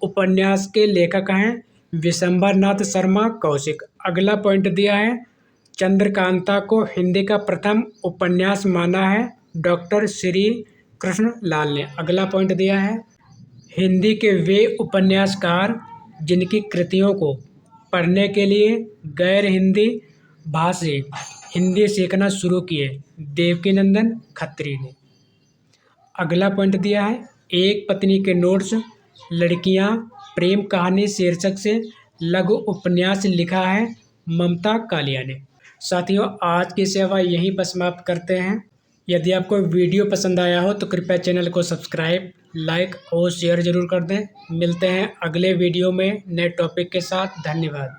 उपन्यास के लेखक हैं विशंबरनाथ शर्मा कौशिक। अगला पॉइंट दिया है चंद्रकांता को हिंदी का प्रथम उपन्यास माना है डॉक्टर श्री कृष्ण लाल ने। अगला पॉइंट दिया है हिंदी के वे उपन्यासकार जिनकी कृतियों को पढ़ने के लिए गैर हिंदी भाषी हिंदी सीखना शुरू किए देवकीनंदन खत्री ने। अगला पॉइंट दिया है एक पत्नी के नोट्स लड़कियां प्रेम कहानी शीर्षक से लघु उपन्यास लिखा है ममता कालिया ने। साथियों, आज की सेवा यहीं पर समाप्त करते हैं। यदि आपको वीडियो पसंद आया हो तो कृपया चैनल को सब्सक्राइब, लाइक और शेयर जरूर कर दें। मिलते हैं अगले वीडियो में नए टॉपिक के साथ। धन्यवाद।